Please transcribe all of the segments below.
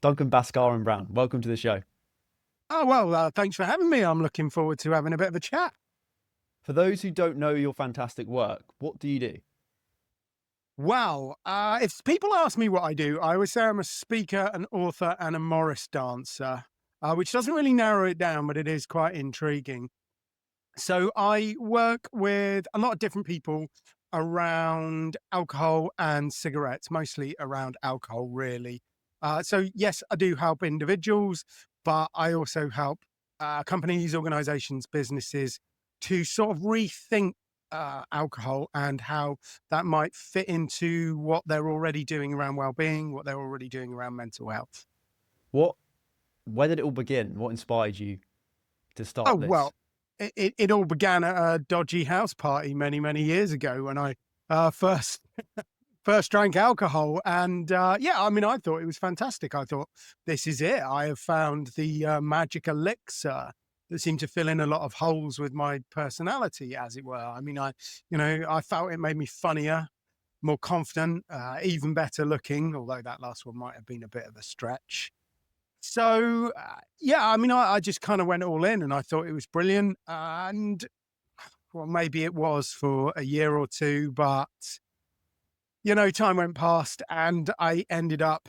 Duncan Bhaskaran Brown. Welcome to the show. Oh, well, thanks for having me. I'm looking forward to having a bit of a chat. For those who don't know your fantastic work, what do you do? Wow. If people ask me what I do, I always say I'm a speaker, an author, and a Morris dancer, which doesn't really narrow it down, but it is quite intriguing. So I work with a lot of different people around alcohol and cigarettes, mostly around alcohol, really. So yes, I do help individuals, but I also help companies, organizations, businesses to sort of rethink alcohol and how that might fit into what they're already doing around well-being, what they're already doing around mental health. What, where did it all begin? What inspired you to Oh, start this? well, it all began at a dodgy house party many, many years ago when I first drank alcohol. And yeah, I mean, I thought it was fantastic. I thought, this is it. I have found the magic elixir that seemed to fill in a lot of holes with my personality, as it were. I mean, I felt it made me funnier, more confident, even better looking, although that last one might have been a bit of a stretch. So, yeah, I mean, I just kind of went all in and I thought it was brilliant. And well, maybe it was for a year or two, but time went past and I ended up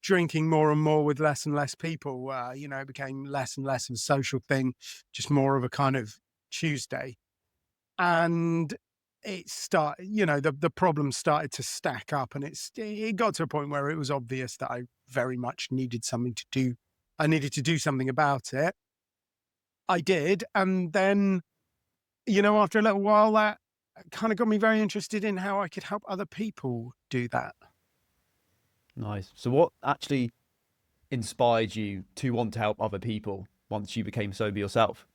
drinking more and more with less and less people. It became less and less of a social thing, just more of a kind of Tuesday. And the problems started to stack up, and it got to a point where it was obvious that I very much needed something to do. I needed to do something about it. I did. And then, after a little while, that kind of got me very interested in how I could help other people do that. Nice. So what actually inspired you to want to help other people once you became sober yourself?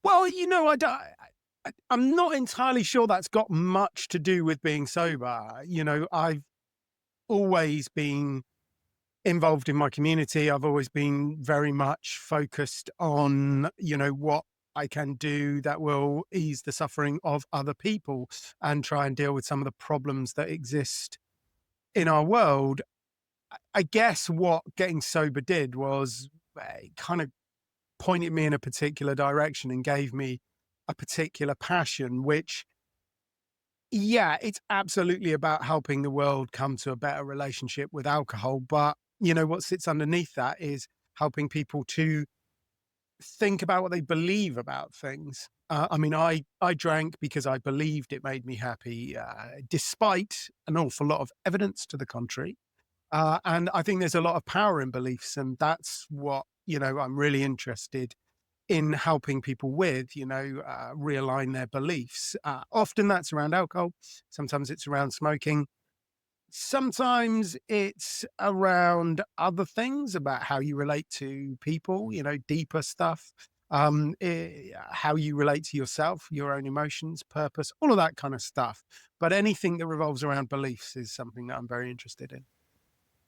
Well, I'm not entirely sure that's got much to do with being sober. I've always been involved in my community. I've always been very much focused on, what I can do that will ease the suffering of other people and try and deal with some of the problems that exist in our world. I guess what getting sober did was kind of pointed me in a particular direction and gave me a particular passion, which, yeah, it's absolutely about helping the world come to a better relationship with alcohol. But, what sits underneath that is helping people to think about what they believe about things. I mean, I drank because I believed it made me happy, despite an awful lot of evidence to the contrary. And I think there's a lot of power in beliefs, and that's what, I'm really interested in helping people with, realign their beliefs. Often that's around alcohol. Sometimes it's around smoking. Sometimes it's around other things about how you relate to people, deeper stuff, how you relate to yourself, your own emotions, purpose, all of that kind of stuff. But anything that revolves around beliefs is something that I'm very interested in.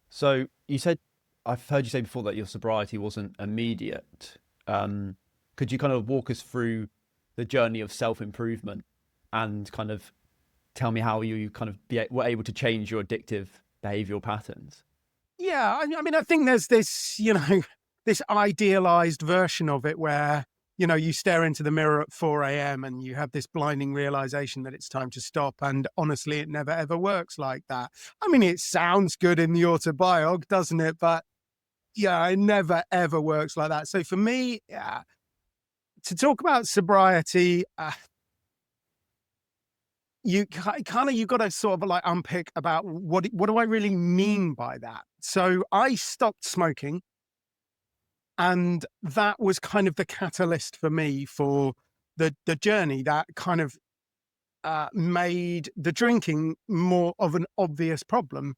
So you said, I've heard you say before that your sobriety wasn't immediate. Could you kind of walk us through the journey of self-improvement and kind of tell me how you kind of were able to change your addictive behavioral patterns? Yeah, I mean, I think there's this, this idealized version of it where, you stare into the mirror at 4 a.m. and you have this blinding realization that it's time to stop. And honestly, it never ever works like that. I mean, it sounds good in the autobiog, doesn't it? But yeah, it never ever works like that. So for me, yeah, to talk about sobriety, you got to sort of like unpick about what do I really mean by that. So I stopped smoking, and that was kind of the catalyst for me for the journey that kind of made the drinking more of an obvious problem.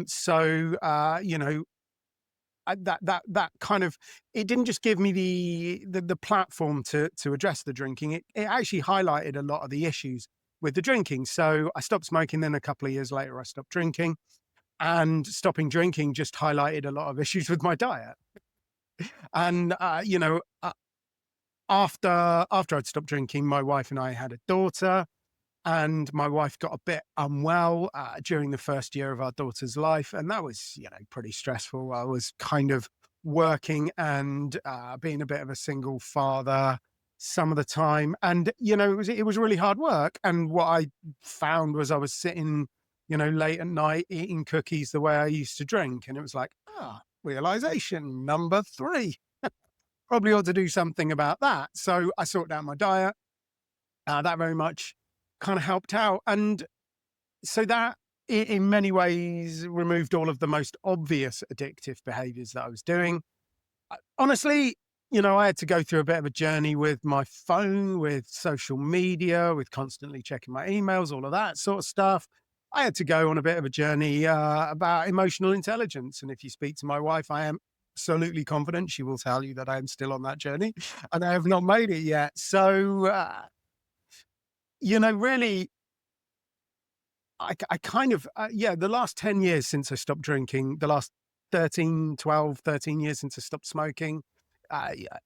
So that kind of, it didn't just give me the platform to address the drinking. It actually highlighted a lot of the issues with the drinking. So I stopped smoking. Then a couple of years later, I stopped drinking, and stopping drinking just highlighted a lot of issues with my diet. And after I'd stopped drinking, my wife and I had a daughter. and my wife got a bit unwell during the first year of our daughter's life. And that was, pretty stressful. I was kind of working and being a bit of a single father some of the time. And, it was really hard work. And what I found was I was sitting, late at night eating cookies the way I used to drink. And it was like, realization number 3. Probably ought to do something about that. So I sorted out my diet. That very much kind of helped out. And so that in many ways removed all of the most obvious addictive behaviors that I was doing. Honestly, I had to go through a bit of a journey with my phone, with social media, with constantly checking my emails, all of that sort of stuff. I had to go on a bit of a journey about emotional intelligence. And if you speak to my wife, I am absolutely confident she will tell you that I am still on that journey and I have not made it yet. So, really, I kind of, the last 10 years since I stopped drinking, the last 13 years since I stopped smoking,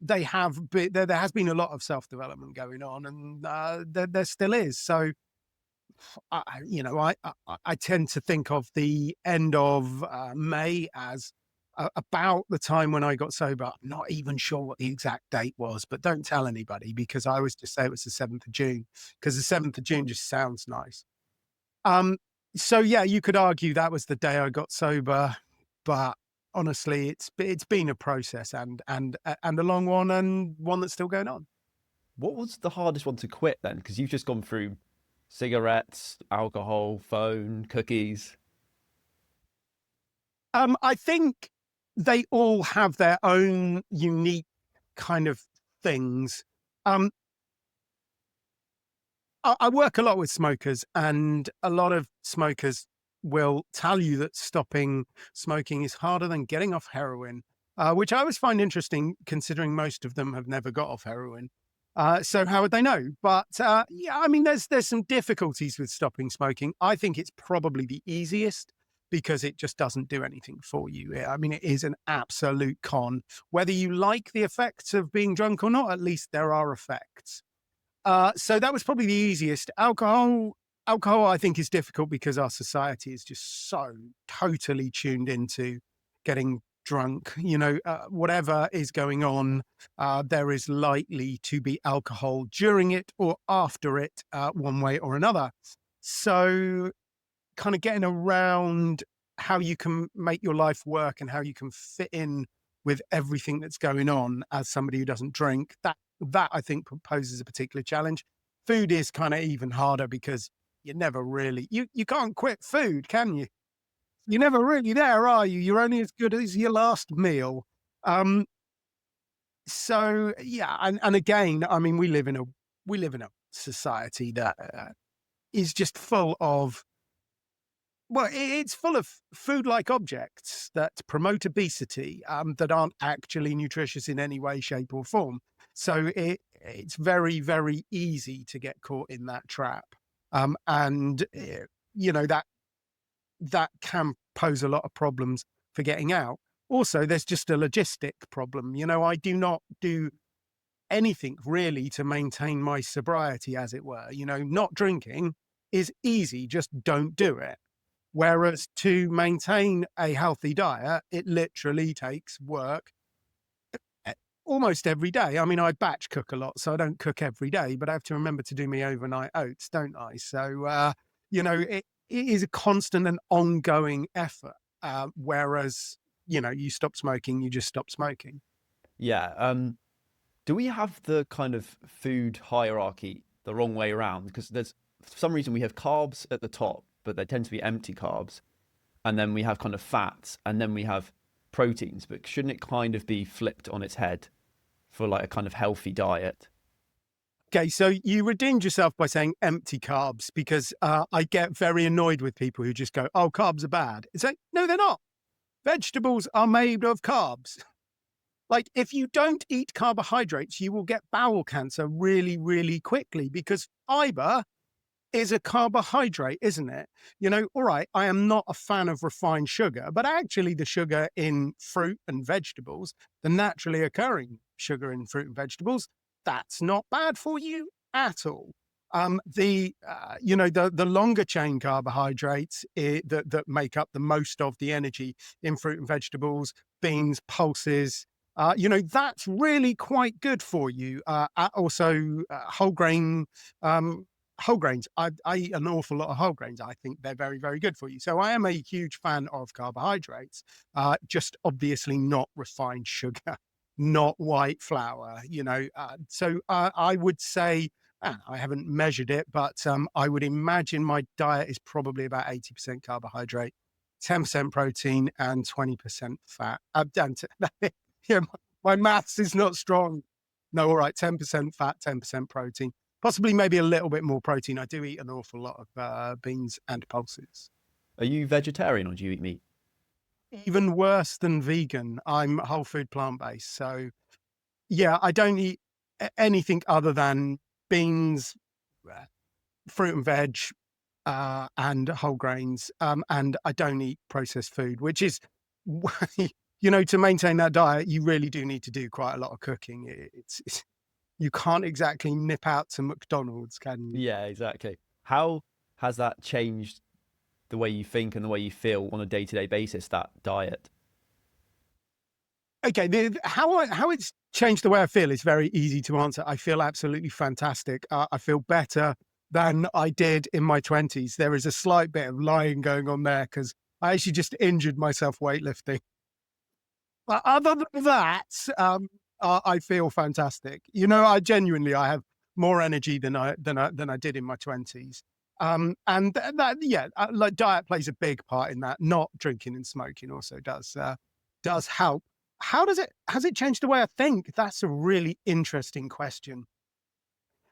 there has been a lot of self-development going on, and there still is. So, I tend to think of the end of May as about the time when I got sober. I'm not even sure what the exact date was, but don't tell anybody, because I always just say it was the 7th of June, because the 7th of June just sounds nice. So yeah, you could argue that was the day I got sober, but honestly, it's been a process and a long one, and one that's still going on. What was the hardest one to quit then? Because you've just gone through cigarettes, alcohol, phone, cookies. I think they all have their own unique kind of things. I work a lot with smokers, and a lot of smokers will tell you that stopping smoking is harder than getting off heroin, which I always find interesting, considering most of them have never got off heroin. So how would they know? But there's some difficulties with stopping smoking. I think it's probably the easiest because it just doesn't do anything for you. It is an absolute con. Whether you like the effects of being drunk or not, at least there are effects. So that was probably the easiest. Alcohol, I think, is difficult because our society is just so totally tuned into getting drunk. Whatever is going on, there is likely to be alcohol during it or after it, one way or another. So kind of getting around how you can make your life work and how you can fit in with everything that's going on as somebody who doesn't drink, that I think poses a particular challenge. Food is kind of even harder because you never really, you can't quit food, can you? You're never really there, are you? You're only as good as your last meal. So yeah, and again, we live in a society that is just full of, well, it's full of food-like objects that promote obesity, that aren't actually nutritious in any way, shape, or form. So it's very, very easy to get caught in that trap, and that can pose a lot of problems for getting out. Also, there's just a logistic problem. I do not do anything really to maintain my sobriety, as it were. Not drinking is easy, just don't do it. Whereas to maintain a healthy diet, it literally takes work almost every day. I batch cook a lot, so I don't cook every day, but I have to remember to do my overnight oats, don't I? So, it is a constant and ongoing effort. Whereas, you stop smoking, you just stop smoking. Yeah. Do we have the kind of food hierarchy the wrong way around? Because for some reason we have carbs at the top, but they tend to be empty carbs. And then we have kind of fats, and then we have proteins. But shouldn't it kind of be flipped on its head for like a kind of healthy diet? Okay, so you redeemed yourself by saying empty carbs, because I get very annoyed with people who just go, oh, carbs are bad. It's like, no, they're not. Vegetables are made of carbs. Like, if you don't eat carbohydrates, you will get bowel cancer really, really quickly, because fiber is a carbohydrate, isn't it? All right, I am not a fan of refined sugar, but actually the sugar in fruit and vegetables, the naturally occurring sugar in fruit and vegetables, that's not bad for you at all. The longer chain carbohydrates that make up the most of the energy in fruit and vegetables, beans, pulses, that's really quite good for you. Also, whole grains. I eat an awful lot of whole grains. I think they're very, very good for you. So I am a huge fan of carbohydrates, just obviously not refined sugar, not white flour, I would say, I haven't measured it, but I would imagine my diet is probably about 80% carbohydrate, 10% protein, and 20% fat. Yeah, my maths is not strong. No, all right, 10% fat, 10% protein, possibly maybe a little bit more protein. I do eat an awful lot of beans and pulses. Are you vegetarian or do you eat meat? Even worse than vegan, I'm whole food plant-based. So yeah, I don't eat anything other than beans, fruit and veg, and whole grains. And I don't eat processed food, which is, to maintain that diet, you really do need to do quite a lot of cooking. It's you can't exactly nip out to McDonald's, can you? Yeah, exactly. How has that changed the way you think and the way you feel on a day-to-day basis, that diet? Okay, how it's changed the way I feel is very easy to answer. I feel absolutely fantastic. I feel better than I did in my 20s. There is a slight bit of lying going on there because I actually just injured myself weightlifting. But other than that, I feel fantastic. I have more energy than I did in my 20s. And like diet plays a big part in that. Not drinking and smoking also does help. Has it changed the way I think? That's a really interesting question.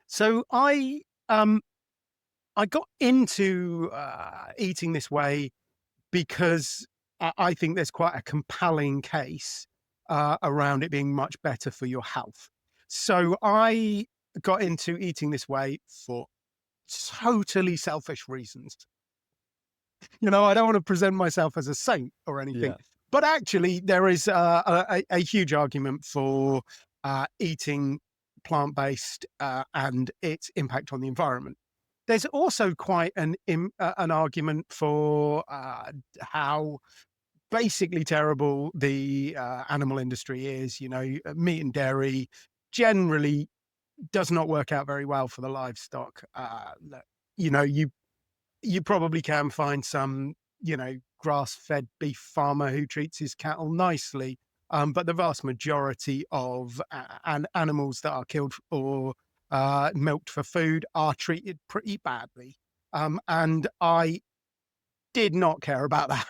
So I got into eating this way because I think there's quite a compelling case around it being much better for your health. So I got into eating this way for totally selfish reasons. I don't want to present myself as a saint or anything, Yeah. but actually, there is a huge argument for eating plant-based and its impact on the environment. There's also quite an argument for how basically terrible the animal industry is. Meat and dairy generally does not work out very well for the livestock. You probably can find some, grass-fed beef farmer who treats his cattle nicely. But the vast majority of animals that are killed or milked for food are treated pretty badly. And I did not care about that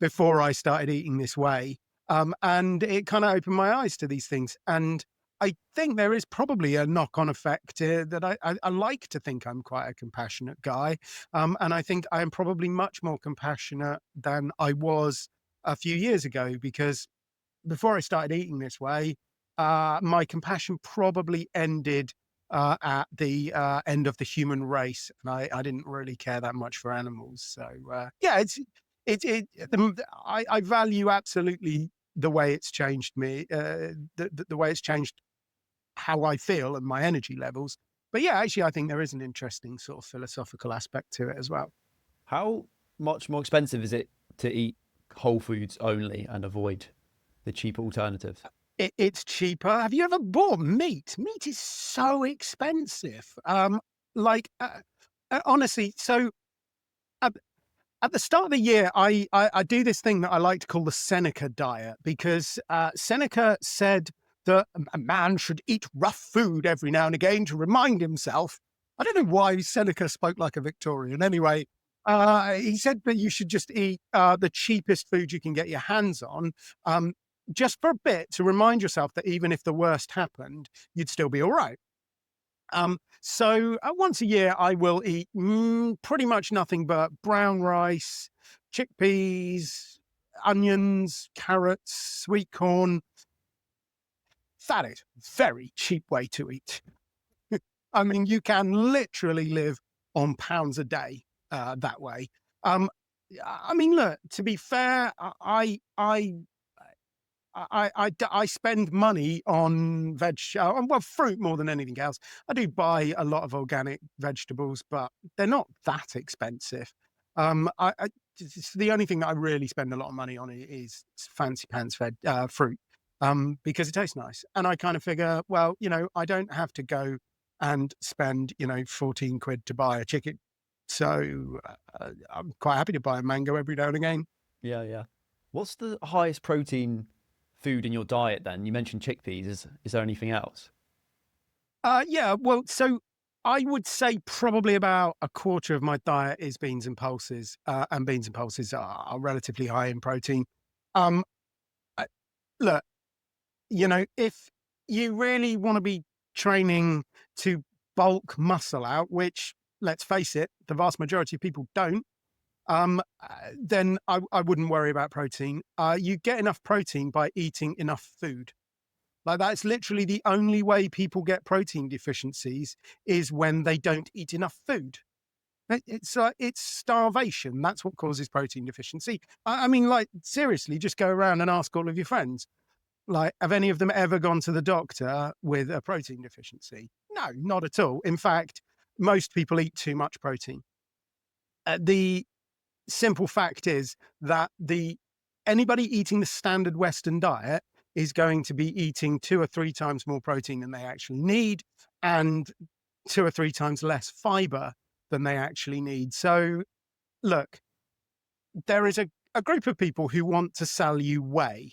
before I started eating this way. And it kind of opened my eyes to these things. And I think there is probably a knock-on effect that I like to think I'm quite a compassionate guy. And I think I am probably much more compassionate than I was a few years ago, because before I started eating this way, my compassion probably ended at the end of the human race, and I didn't really care that much for animals. So yeah, I value absolutely the way it's changed me, the way it's changed how I feel and my energy levels. But yeah, actually, I think there is an interesting sort of philosophical aspect to it as well. How much more expensive is it to eat whole foods only and avoid the cheaper alternatives? It's cheaper. Have you ever bought meat? Meat is so expensive. Honestly, so at, at the start of the year, I do this thing that I like to call the Seneca diet, because Seneca said that a man should eat rough food every now and again to remind himself. I don't know why Seneca spoke like a Victorian. Anyway, he said that you should just eat the cheapest food you can get your hands on, just for a bit, to remind yourself that even if the worst happened, you'd still be all right. So once a year, I will eat pretty much nothing but brown rice, chickpeas, onions, carrots, sweet corn. That is a very cheap way to eat. I mean, you can literally live on pounds a day that way. I mean, look, to be fair, I spend money on fruit more than anything else. I do buy a lot of organic vegetables, but they're not that expensive. It's the only thing that I really spend a lot of money on is fancy pants fruit, because it tastes nice. And I kind of figure, well, I don't have to go and spend, 14 quid to buy a chicken. So I'm quite happy to buy a mango every now and again. Yeah, yeah. What's the highest protein food in your diet then? You mentioned chickpeas. Is there anything else? Yeah, well, so I would say probably about a quarter of my diet is beans and pulses, and beans and pulses are relatively high in protein. Um, I, Look, if you really want to be training to bulk muscle out, which, let's face it, the vast majority of people don't, then I wouldn't worry about protein. You get enough protein by eating enough food. Like, that's literally the only way people get protein deficiencies, is when they don't eat enough food. It's starvation. That's what causes protein deficiency. I mean, like, seriously, just go around and ask all of your friends. Like, have any of them ever gone to the doctor with a protein deficiency? No, not at all. In fact, most people eat too much protein. The simple fact is that anybody eating the standard Western diet is going to be eating 2 or 3 times more protein than they actually need, and 2 or 3 times less fiber than they actually need. So look, there is a group of people who want to sell you whey.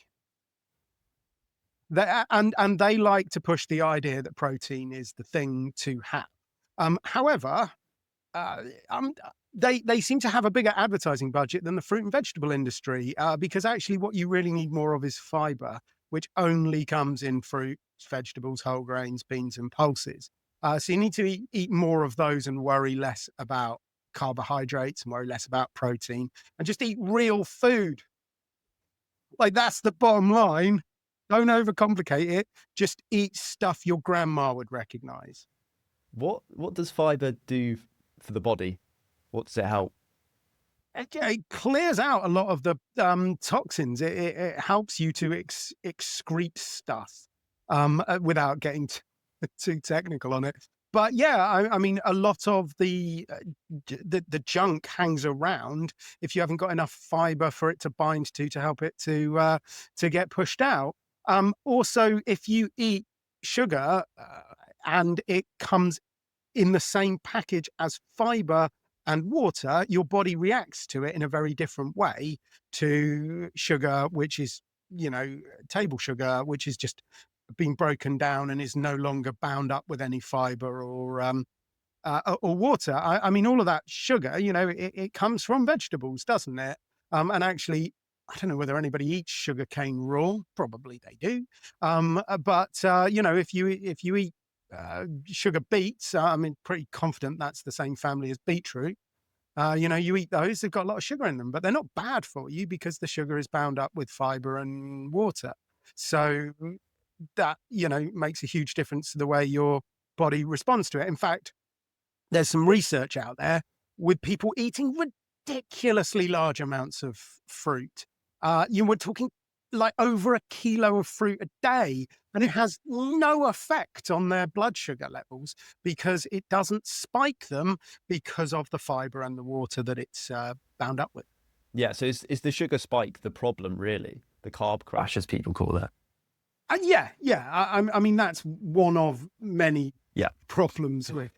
And they like to push the idea that protein is the thing to have. However, they seem to have a bigger advertising budget than the fruit and vegetable industry, because actually what you really need more of is fiber, which only comes in fruit, vegetables, whole grains, beans, and pulses. So you need to eat more of those and worry less about carbohydrates and worry less about protein, and just eat real food. Like, that's the bottom line. Don't overcomplicate it. Just eat stuff your grandma would recognize. What does fiber do for the body? What does it help? It clears out a lot of the toxins. It helps you to excrete stuff, without getting too technical on it. But yeah, I mean, a lot of the junk hangs around if you haven't got enough fiber for it to bind to help it to get pushed out. Also, if you eat sugar, and it comes in the same package as fiber and water, your body reacts to it in a very different way to sugar, which is, table sugar, which is just been broken down and is no longer bound up with any fiber or water. I mean, all of that sugar, it comes from vegetables, doesn't it? And actually, I don't know whether anybody eats sugarcane raw. Probably they do. But if you eat sugar beets, I'm pretty confident that's the same family as beetroot. You eat those, they've got a lot of sugar in them, but they're not bad for you because the sugar is bound up with fiber and water. So that, makes a huge difference to the way your body responds to it. In fact, there's some research out there with people eating ridiculously large amounts of fruit. You were talking like over 1 kilo of fruit a day, and it has no effect on their blood sugar levels because it doesn't spike them because of the fiber and the water that it's bound up with. Yeah, so is the sugar spike the problem, really? The carb crash, as people call it? Yeah. I mean, that's one of many problems with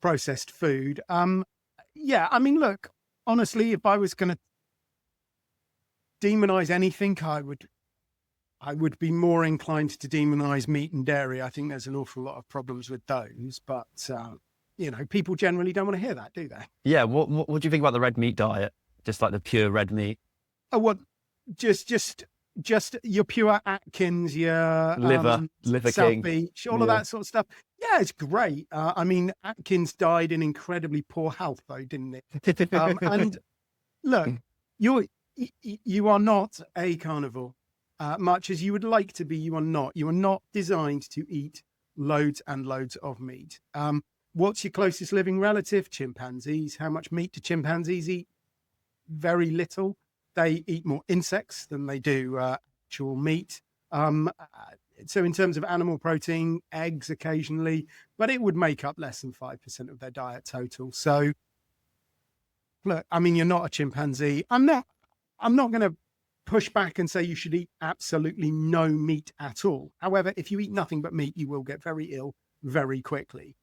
processed food. Yeah, I mean, look, honestly, if I was going to demonize anything, I would be more inclined to demonize meat and dairy. I think there's an awful lot of problems with those, but people generally don't want to hear that, do they? Yeah. What do you think about the red meat diet? Just like the pure red meat? Oh, what? Just your pure Atkins, your liver South king, Beach, all of that sort of stuff. Yeah, it's great. I mean, Atkins died in incredibly poor health, though, didn't it? And look, you are not a carnivore, much as you would like to be. You are not. You are not designed to eat loads and loads of meat. What's your closest living relative? Chimpanzees. How much meat do chimpanzees eat? Very little. They eat more insects than they do actual meat. So in terms of animal protein, eggs occasionally, but it would make up less than 5% of their diet total. So look, I mean, you're not a chimpanzee. I'm not going to push back and say you should eat absolutely no meat at all. However, if you eat nothing but meat, you will get very ill very quickly.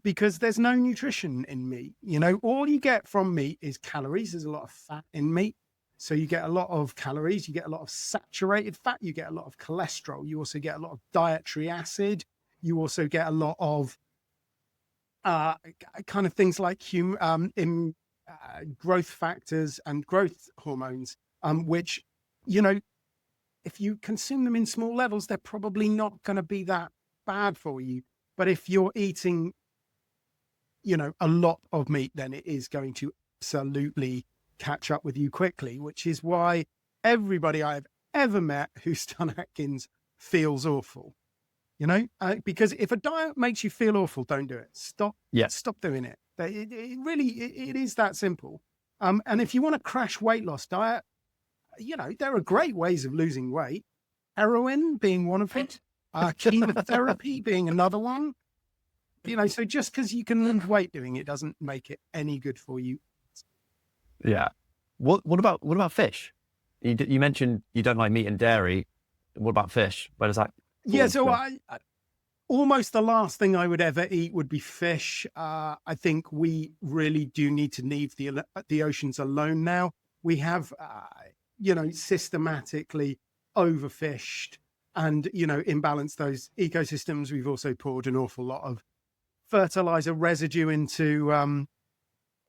Because there's no nutrition in meat. You know, all you get from meat is calories. There's a lot of fat in meat. So you get a lot of calories, you get a lot of saturated fat, you get a lot of cholesterol, you also get a lot of dietary acid, you also get a lot of kind of things like growth factors and growth hormones, which, you know, if you consume them in small levels, they're probably not going to be that bad for you. But if you're eating, you know, a lot of meat, then it is going to absolutely catch up with you quickly, which is why everybody I've ever met who's done Atkins feels awful, you know, because if a diet makes you feel awful, don't do it. Stop doing it. It really is that simple. And if you want a crash weight loss diet, you know, there are great ways of losing weight. Heroin being one of it, chemotherapy being another one. You know, so just because you can lose weight doing it doesn't make it any good for you. Yeah. What about fish? You mentioned you don't like meat and dairy. What about fish? Where does that? Yeah, so I almost the last thing I would ever eat would be fish. I think we really do need to leave the oceans alone now. We have, you know, systematically overfished and, you know, imbalanced those ecosystems. We've also poured an awful lot of fertilizer residue into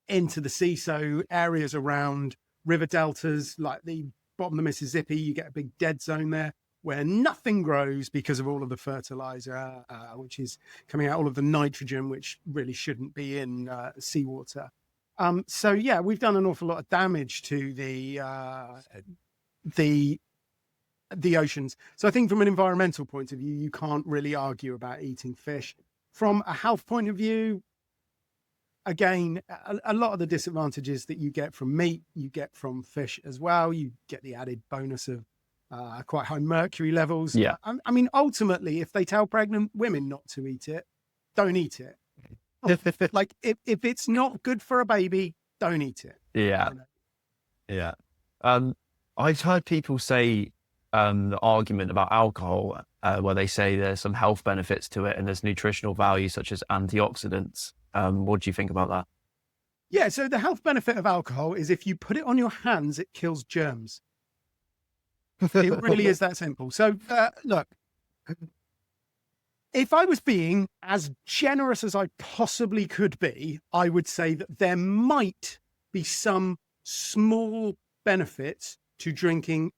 the sea. So areas around river deltas, like the bottom of the Mississippi, you get a big dead zone there where nothing grows because of all of the fertilizer, which is coming out, all of the nitrogen, which really shouldn't be in seawater. So yeah, we've done an awful lot of damage to the oceans. So I think from an environmental point of view, you can't really argue about eating fish. From a health point of view, again, a lot of the disadvantages that you get from meat, you get from fish as well. You get the added bonus of quite high mercury levels. Yeah. I mean, ultimately, if they tell pregnant women not to eat it, don't eat it. Like, if it's not good for a baby, don't eat it. Yeah. You know? Yeah. I've heard people say the argument about alcohol, where they say there's some health benefits to it and there's nutritional value such as antioxidants. What do you think about that? Yeah, so the health benefit of alcohol is if you put it on your hands, it kills germs. It really is that simple. So look, if I was being as generous as I possibly could be, I would say that there might be some small benefits to drinking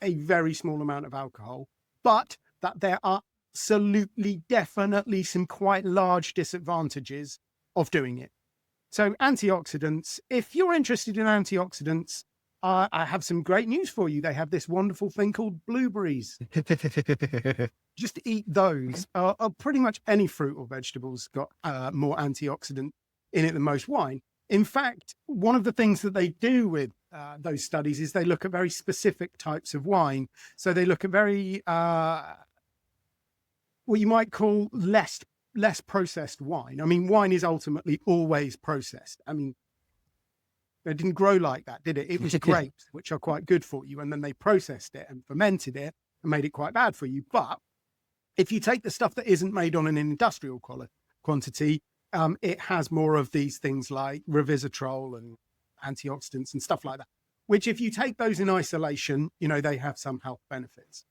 a very small amount of alcohol, but that there are absolutely, definitely some quite large disadvantages of doing it. So antioxidants, if you're interested in antioxidants, I have some great news for you. They have this wonderful thing called blueberries. Just eat those. Pretty much any fruit or vegetables got more antioxidant in it than most wine. In fact, one of the things that they do with those studies is they look at very specific types of wine. So they look at very, what you might call less processed wine. I mean, wine is ultimately always processed. I mean, they didn't grow like that, did it? It was grapes, which are quite good for you. And then they processed it and fermented it and made it quite bad for you. But if you take the stuff that isn't made on an industrial quantity, it has more of these things like resveratrol and antioxidants and stuff like that, which if you take those in isolation, you know, they have some health benefits.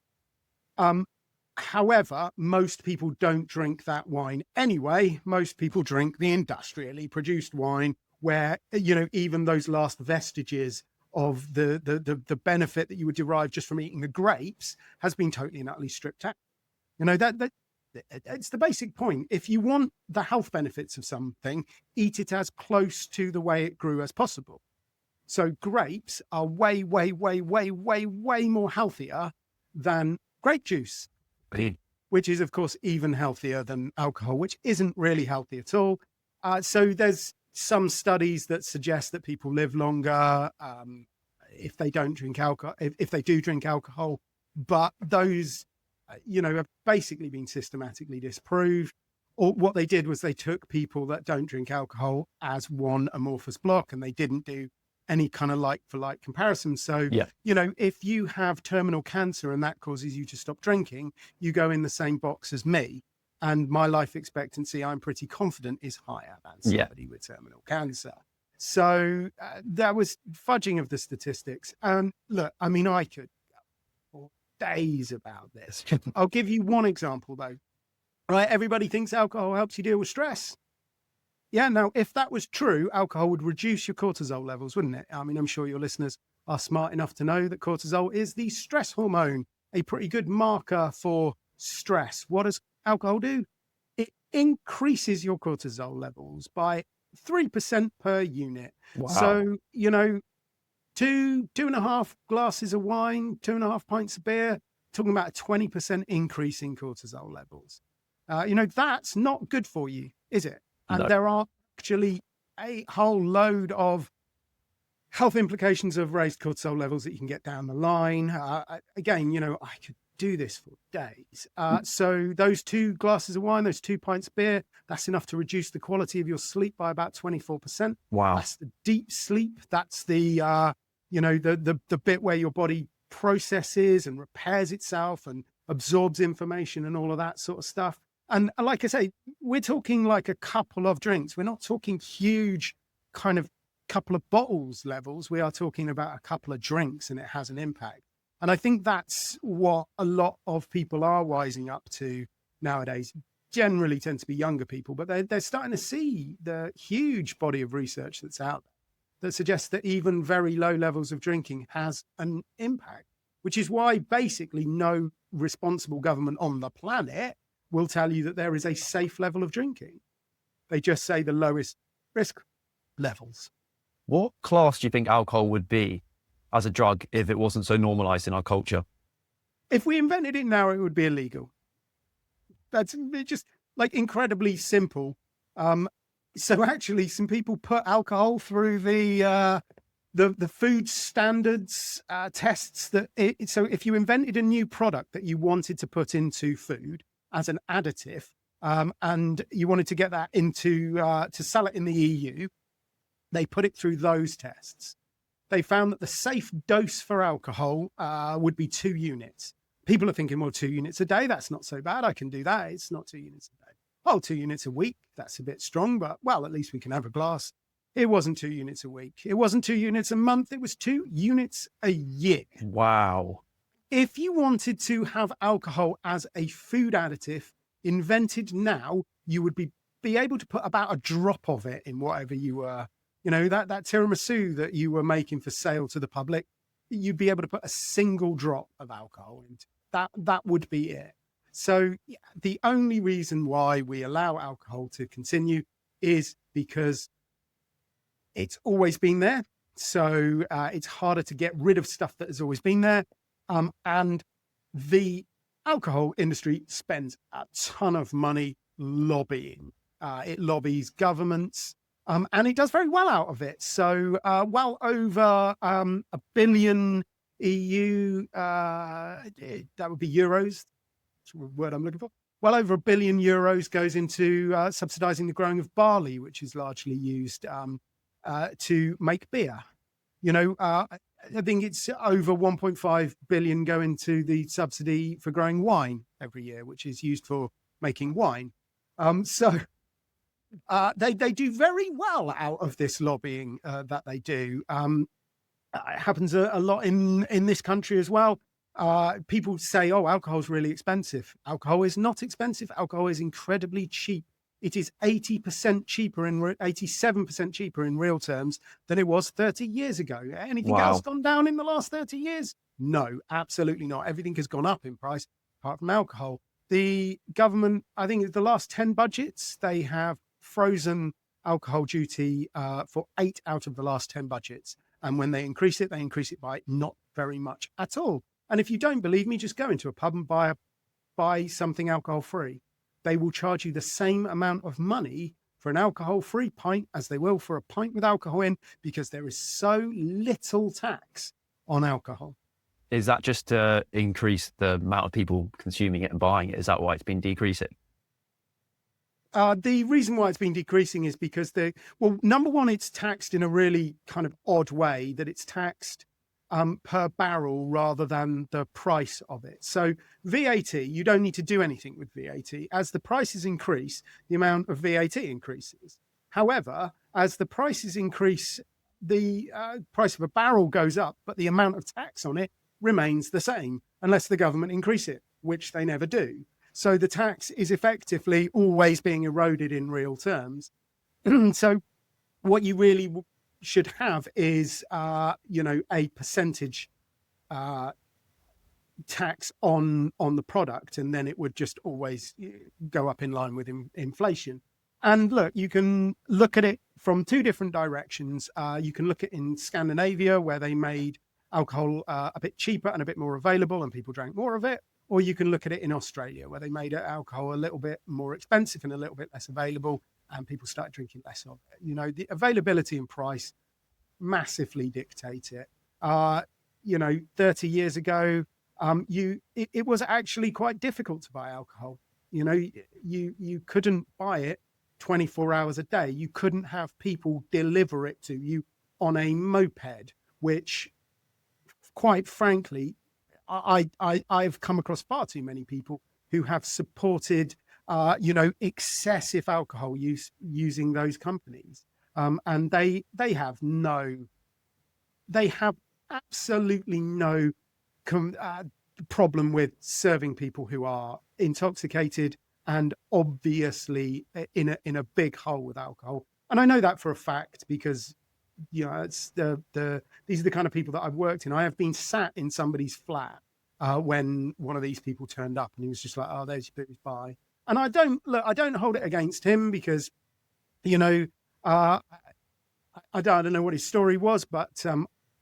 However, most people don't drink that wine anyway. Most people drink the industrially produced wine where, you know, even those last vestiges of the benefit that you would derive just from eating the grapes has been totally and utterly stripped out. You know, that it's the basic point. If you want the health benefits of something, eat it as close to the way it grew as possible. So grapes are way, way, way, way, way, way more healthier than grape juice, which is, of course, even healthier than alcohol, which isn't really healthy at all. So there's some studies that suggest that people live longer if they don't drink alcohol. If they do drink alcohol, but those, have basically been systematically disproved. Or what they did was they took people that don't drink alcohol as one amorphous block, and they didn't do any kind of like for like comparison. So, Yeah. if you have terminal cancer and that causes you to stop drinking, you go in the same box as me. And my life expectancy, I'm pretty confident, is higher than somebody with terminal cancer. So that was fudging of the statistics. And look, I mean, I could go for days about this. I'll give you one example, though. Right? Everybody thinks alcohol helps you deal with stress. Yeah, now, if that was true, alcohol would reduce your cortisol levels, wouldn't it? I mean, I'm sure your listeners are smart enough to know that cortisol is the stress hormone, a pretty good marker for stress. What does alcohol do? It increases your cortisol levels by 3% per unit. Wow. So, 2.5 glasses of wine, 2.5 pints of beer, talking about a 20% increase in cortisol levels. That's not good for you, is it? And there are actually a whole load of health implications of raised cortisol levels that you can get down the line. Again, I could do this for days. So those 2 glasses of wine, those 2 pints of beer, that's enough to reduce the quality of your sleep by about 24%. Wow. That's the deep sleep. That's the, the bit where your body processes and repairs itself and absorbs information and all of that sort of stuff. And like I say, we're talking like a couple of drinks. We're not talking huge kind of couple of bottles levels. We are talking about a couple of drinks, and it has an impact. And I think that's what a lot of people are wising up to nowadays. Generally tend to be younger people, but they're starting to see the huge body of research that's out there that suggests that even very low levels of drinking has an impact, which is why basically no responsible government on the planet will tell you that there is a safe level of drinking. They just say the lowest risk levels. What class do you think alcohol would be as a drug if it wasn't so normalized in our culture? If we invented it now, it would be illegal. That's just like incredibly simple. So actually, some people put alcohol through the food standards tests. So if you invented a new product that you wanted to put into food as an additive, and you wanted to get that into to sell it in the EU, they put it through those tests. They found that the safe dose for alcohol would be 2 units. People are thinking, well, 2 units a day, that's not so bad. I can do that. It's not 2 units a day. Oh, 2 units a week, that's a bit strong, but well, at least we can have a glass. It wasn't 2 units a week. It wasn't 2 units a month. It was 2 units a year. Wow. If you wanted to have alcohol as a food additive invented now, you would be able to put about a drop of it in whatever you were, that tiramisu that you were making for sale to the public. You'd be able to put a single drop of alcohol into that would be it. So the only reason why we allow alcohol to continue is because it's always been there. So it's harder to get rid of stuff that has always been there. And the alcohol industry spends a ton of money lobbying. It lobbies governments, and it does very well out of it. So well over $1 billion EU, that would be euros, that's the word I'm looking for. Well over €1 billion goes into subsidizing the growing of barley, which is largely used to make beer. I think it's over 1.5 billion go into the subsidy for growing wine every year, which is used for making wine. So they do very well out of this lobbying that they do. It happens a lot in this country as well. People say, oh, alcohol is really expensive. Alcohol is not expensive. Alcohol is incredibly cheap. It is 80% cheaper 87% cheaper in real terms than it was 30 years ago. Anything else gone down in the last 30 years? No, absolutely not. Everything has gone up in price, apart from alcohol. The government, I think the last 10 budgets, they have frozen alcohol duty for 8 out of the last 10 budgets. And when they increase it by not very much at all. And if you don't believe me, just go into a pub and buy something alcohol-free. They will charge you the same amount of money for an alcohol-free pint as they will for a pint with alcohol in, because there is so little tax on alcohol. Is that just to increase the amount of people consuming it and buying it? Is that why it's been decreasing? The reason why it's been decreasing is because number one, it's taxed in a really kind of odd way, that it's taxed per barrel rather than the price of it. So VAT, you don't need to do anything with VAT. As the prices increase, the amount of VAT increases. However, as the prices increase, the price of a barrel goes up, but the amount of tax on it remains the same unless the government increase it, which they never do. So the tax is effectively always being eroded in real terms. So what you really should have is, a percentage tax on the product, and then it would just always go up in line with inflation. And look, you can look at it from two different directions. You can look at in Scandinavia, where they made alcohol a bit cheaper and a bit more available, and people drank more of it. Or you can look at it in Australia, where they made alcohol a little bit more expensive and a little bit less available, and people started drinking less of it. The availability and price massively dictate it. 30 years ago, it was actually quite difficult to buy alcohol. You couldn't buy it 24 hours a day. You couldn't have people deliver it to you on a moped, which, quite frankly, I've come across far too many people who have supported, excessive alcohol use using those companies. And they have absolutely no problem with serving people who are intoxicated and obviously in a big hole with alcohol. And I know that for a fact, because it's these are the kind of people that I've worked in. I have been sat in somebody's flat when one of these people turned up, and he was just like, "Oh, there's your booze, bye." And I don't hold it against him, because I don't know what his story was, but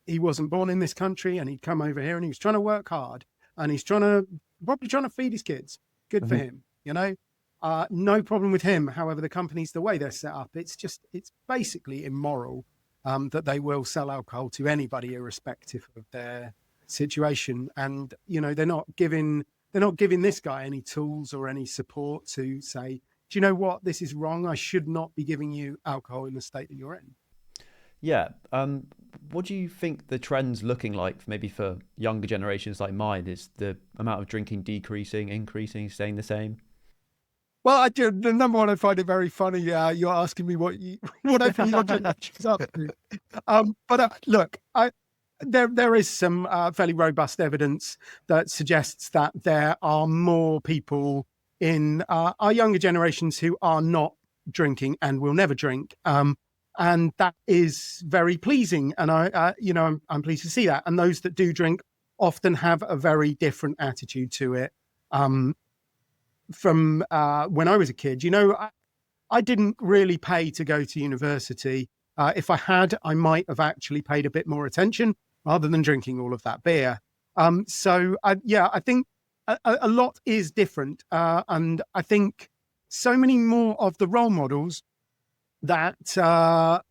he wasn't born in this country, and he'd come over here and he was trying to work hard, and he's probably trying to feed his kids. Good for him, no problem with him. However, the companies, the way they're set up, it's basically immoral that they will sell alcohol to anybody irrespective of their situation. And they're not giving this guy any tools or any support to say, do you know what, this is wrong, I should not be giving you alcohol in the state that you're in. Yeah. What do you think the trend's looking like, maybe for younger generations like mine? Is the amount of drinking decreasing, increasing, staying the same? Well, the number one, I find it very funny. You're asking me what I think your generation's up to. But look, there is some fairly robust evidence that suggests that there are more people in our younger generations who are not drinking and will never drink. And that is very pleasing. And I'm pleased to see that. And those that do drink often have a very different attitude to it. From when I was a kid, I didn't really pay to go to university. If I had, I might have actually paid a bit more attention rather than drinking all of that beer. I think a lot is different. And I think so many more of the role models that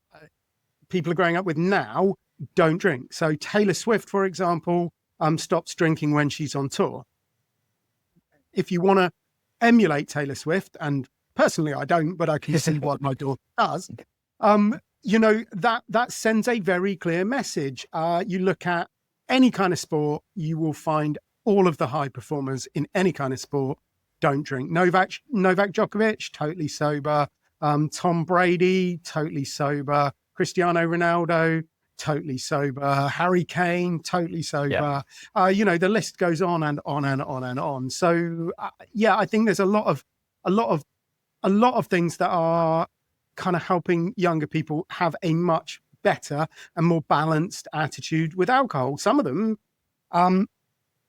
people are growing up with now don't drink. So Taylor Swift, for example, stops drinking when she's on tour. If you want to emulate Taylor Swift, and personally I don't, but I can see what my daughter does, that sends a very clear message. You look at any kind of sport, you will find all of the high performers in any kind of sport don't drink. Novak Djokovic, totally sober. Tom Brady, totally sober. Cristiano Ronaldo, totally sober. Harry Kane, totally sober. Yeah. The list goes on and on and on and on. So I think there's a lot of things that are kind of helping younger people have a much better and more balanced attitude with alcohol. Some of them,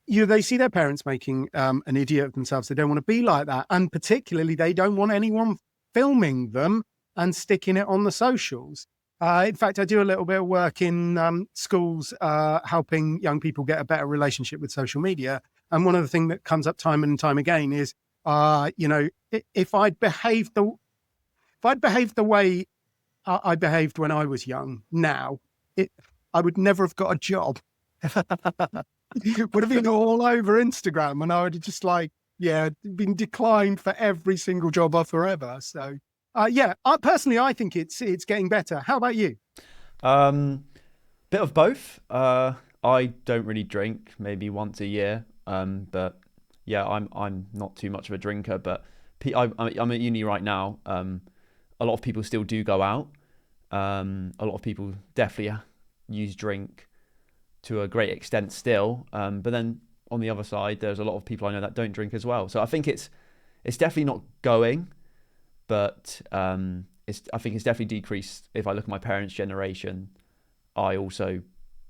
they see their parents making an idiot of themselves. They don't want to be like that, and particularly they don't want anyone filming them and sticking it on the socials. In fact, I do a little bit of work in schools helping young people get a better relationship with social media. And one of the things that comes up time and time again is, if I'd behaved the way I behaved when I was young, now I would never have got a job. would have been all over Instagram, and I would have just been declined for every single job offer ever. So, I think it's getting better. How about you? Bit of both. I don't really drink, maybe once a year. But yeah, I'm not too much of a drinker. But I'm at uni right now. A lot of people still do go out. A lot of people definitely use drink to a great extent still. But then on the other side, there's a lot of people I know that don't drink as well. So I think it's definitely not going, but I think it's definitely decreased. If I look at my parents' generation, I also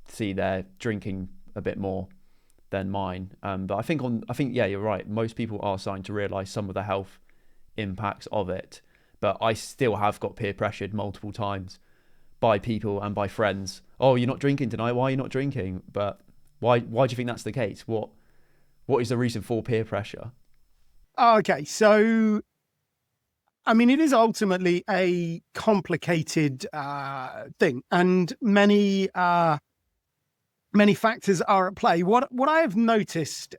see they're drinking a bit more than mine. But I think yeah, you're right. Most people are starting to realise some of the health impacts of it. But I still have got peer pressured multiple times by people and by friends. Oh, you're not drinking tonight. Why are you not drinking? But why do you think that's the case? What is the reason for peer pressure? Okay, so I mean, it is ultimately a complicated thing, and many factors are at play. What I have noticed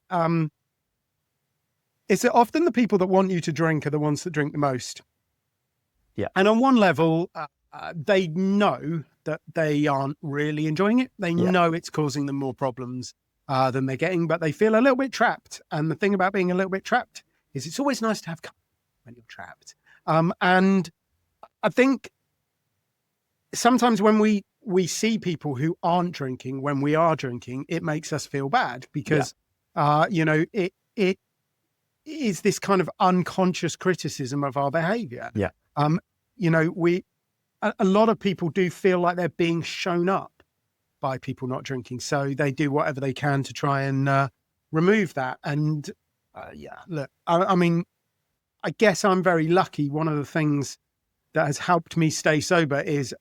is that often the people that want you to drink are the ones that drink the most. Yeah. And on one level, they know that they aren't really enjoying it. They know it's causing them more problems than they're getting, but they feel a little bit trapped. And the thing about being a little bit trapped is it's always nice to have company when you're trapped. And I think sometimes when we see people who aren't drinking, when we are drinking, it makes us feel bad because, it is this kind of unconscious criticism of our behavior. Yeah. A lot of people do feel like they're being shown up by people not drinking. So they do whatever they can to try and remove that. And look, I mean, I guess I'm very lucky. One of the things that has helped me stay sober is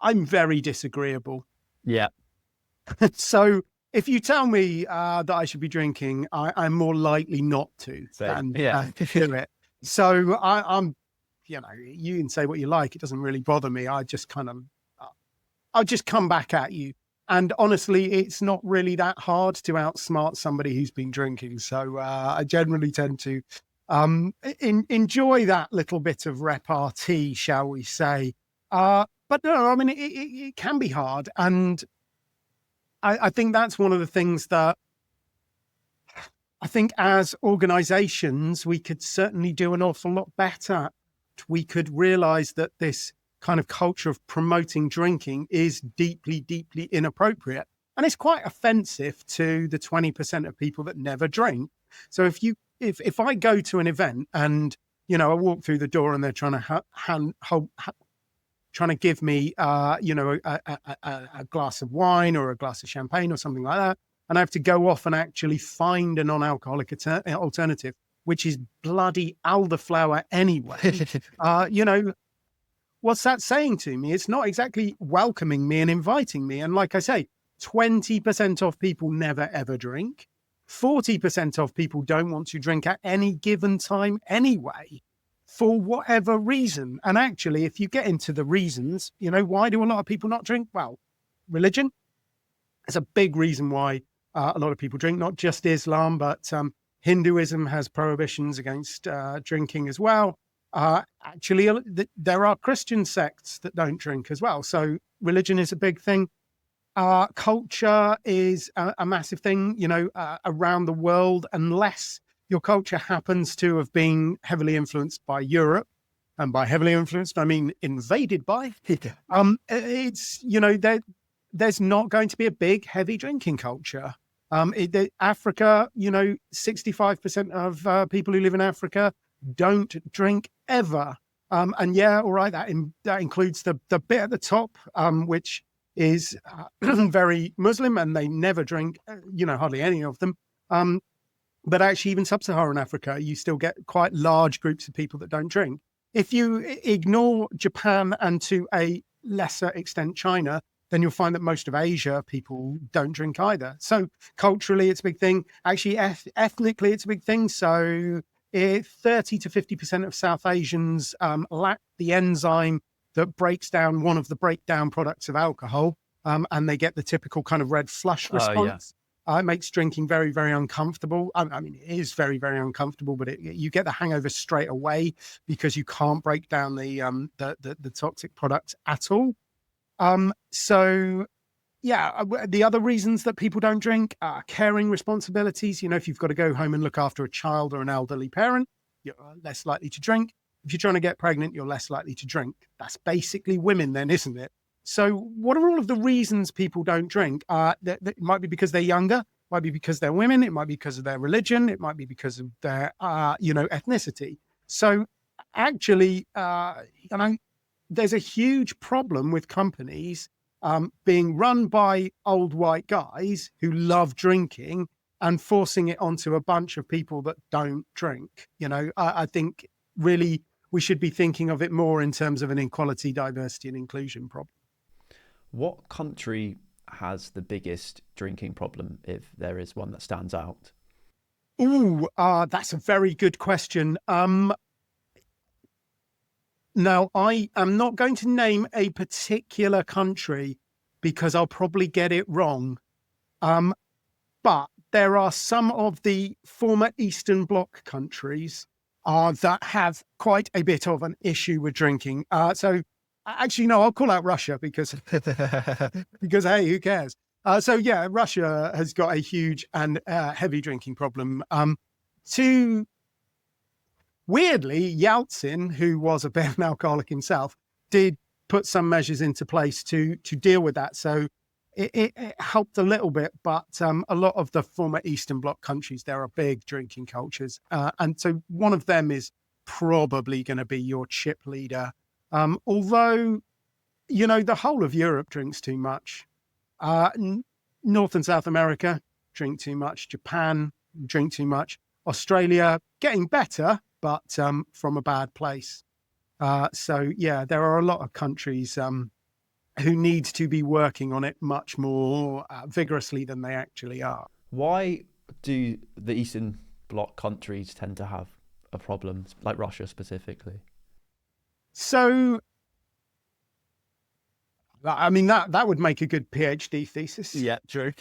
I'm very disagreeable. Yeah. So if you tell me that I should be drinking, I'm more likely not to than to do it. So I'm, you can say what you like. It doesn't really bother me. I just I'll just come back at you. And honestly, it's not really that hard to outsmart somebody who's been drinking. So I generally tend to enjoy that little bit of repartee, shall we say. But no, I mean, it can be hard. And I think that's one of the things that I think as organizations, we could certainly do an awful lot better. We could realize that this kind of culture of promoting drinking is deeply, deeply inappropriate. And it's quite offensive to the 20% of people that never drink. So if I go to an event and, I walk through the door and they're trying to give me, a glass of wine or a glass of champagne or something like that, and I have to go off and actually find a non-alcoholic alternative, which is bloody elderflower anyway. What's that saying to me? It's not exactly welcoming me and inviting me. And like I say, 20% of people never, ever drink. 40% of people don't want to drink at any given time anyway, for whatever reason. And actually, if you get into the reasons, why do a lot of people not drink? Well, religion is a big reason why a lot of people drink, not just Islam, but Hinduism has prohibitions against drinking as well. Actually, there are Christian sects that don't drink as well. So religion is a big thing. Culture is a massive thing, around the world, unless your culture happens to have been heavily influenced by Europe. And by heavily influenced, I mean invaded by. It's, there's not going to be a big, heavy drinking culture. Africa, 65% of people who live in Africa don't drink ever. And yeah, all right, that includes the bit at the top, which is very Muslim, and they never drink, hardly any of them. But actually, even sub-Saharan Africa, you still get quite large groups of people that don't drink. If you ignore Japan and to a lesser extent China, then you'll find that most of Asia people don't drink either. So culturally, it's a big thing. Actually, ethnically, it's a big thing. So 30 to 50% of South Asians lack the enzyme that breaks down one of the breakdown products of alcohol, and they get the typical kind of red flush response. It makes drinking very, very uncomfortable. I mean, it is very, very uncomfortable, but you get the hangover straight away because you can't break down the toxic products at all. So yeah, the other reasons that people don't drink are caring responsibilities. You know, if you've got to go home and look after a child or an elderly parent, you're less likely to drink. If you're trying to get pregnant, you're less likely to drink. That's basically women then, isn't it? So what are all of the reasons people don't drink? It might be because they're younger, it might be because they're women, it might be because of their religion, it might be because of their, ethnicity. So actually, there's a huge problem with companies being run by old white guys who love drinking and forcing it onto a bunch of people that don't drink. I think really we should be thinking of it more in terms of an equality, diversity and inclusion problem. What country has the biggest drinking problem, if there is one that stands out? Ooh, that's a very good question. Now, I am not going to name a particular country because I'll probably get it wrong. But there are some of the former Eastern Bloc countries that have quite a bit of an issue with drinking. So actually, no, I'll call out Russia because hey, who cares? Russia has got a huge and heavy drinking problem. Weirdly, Yeltsin, who was a bit of an alcoholic himself, did put some measures into place to deal with that. So it helped a little bit, but a lot of the former Eastern Bloc countries, there are big drinking cultures. And so one of them is probably going to be your chip leader. Although, the whole of Europe drinks too much. North and South America drink too much. Japan drink too much. Australia getting better, but from a bad place. There are a lot of countries who need to be working on it much more vigorously than they actually are. Why do the Eastern Bloc countries tend to have a problem, like Russia specifically? So, I mean, that would make a good PhD thesis. Yeah, true.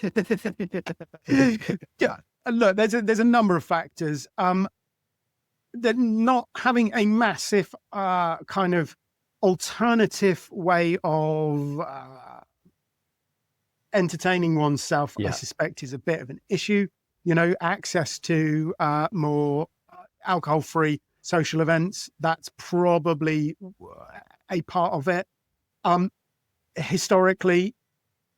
Yeah, look, there's a number of factors. They're not having a massive kind of alternative way of entertaining oneself, I suspect, is a bit of an issue. Access to more alcohol-free social events, that's probably a part of it. Historically,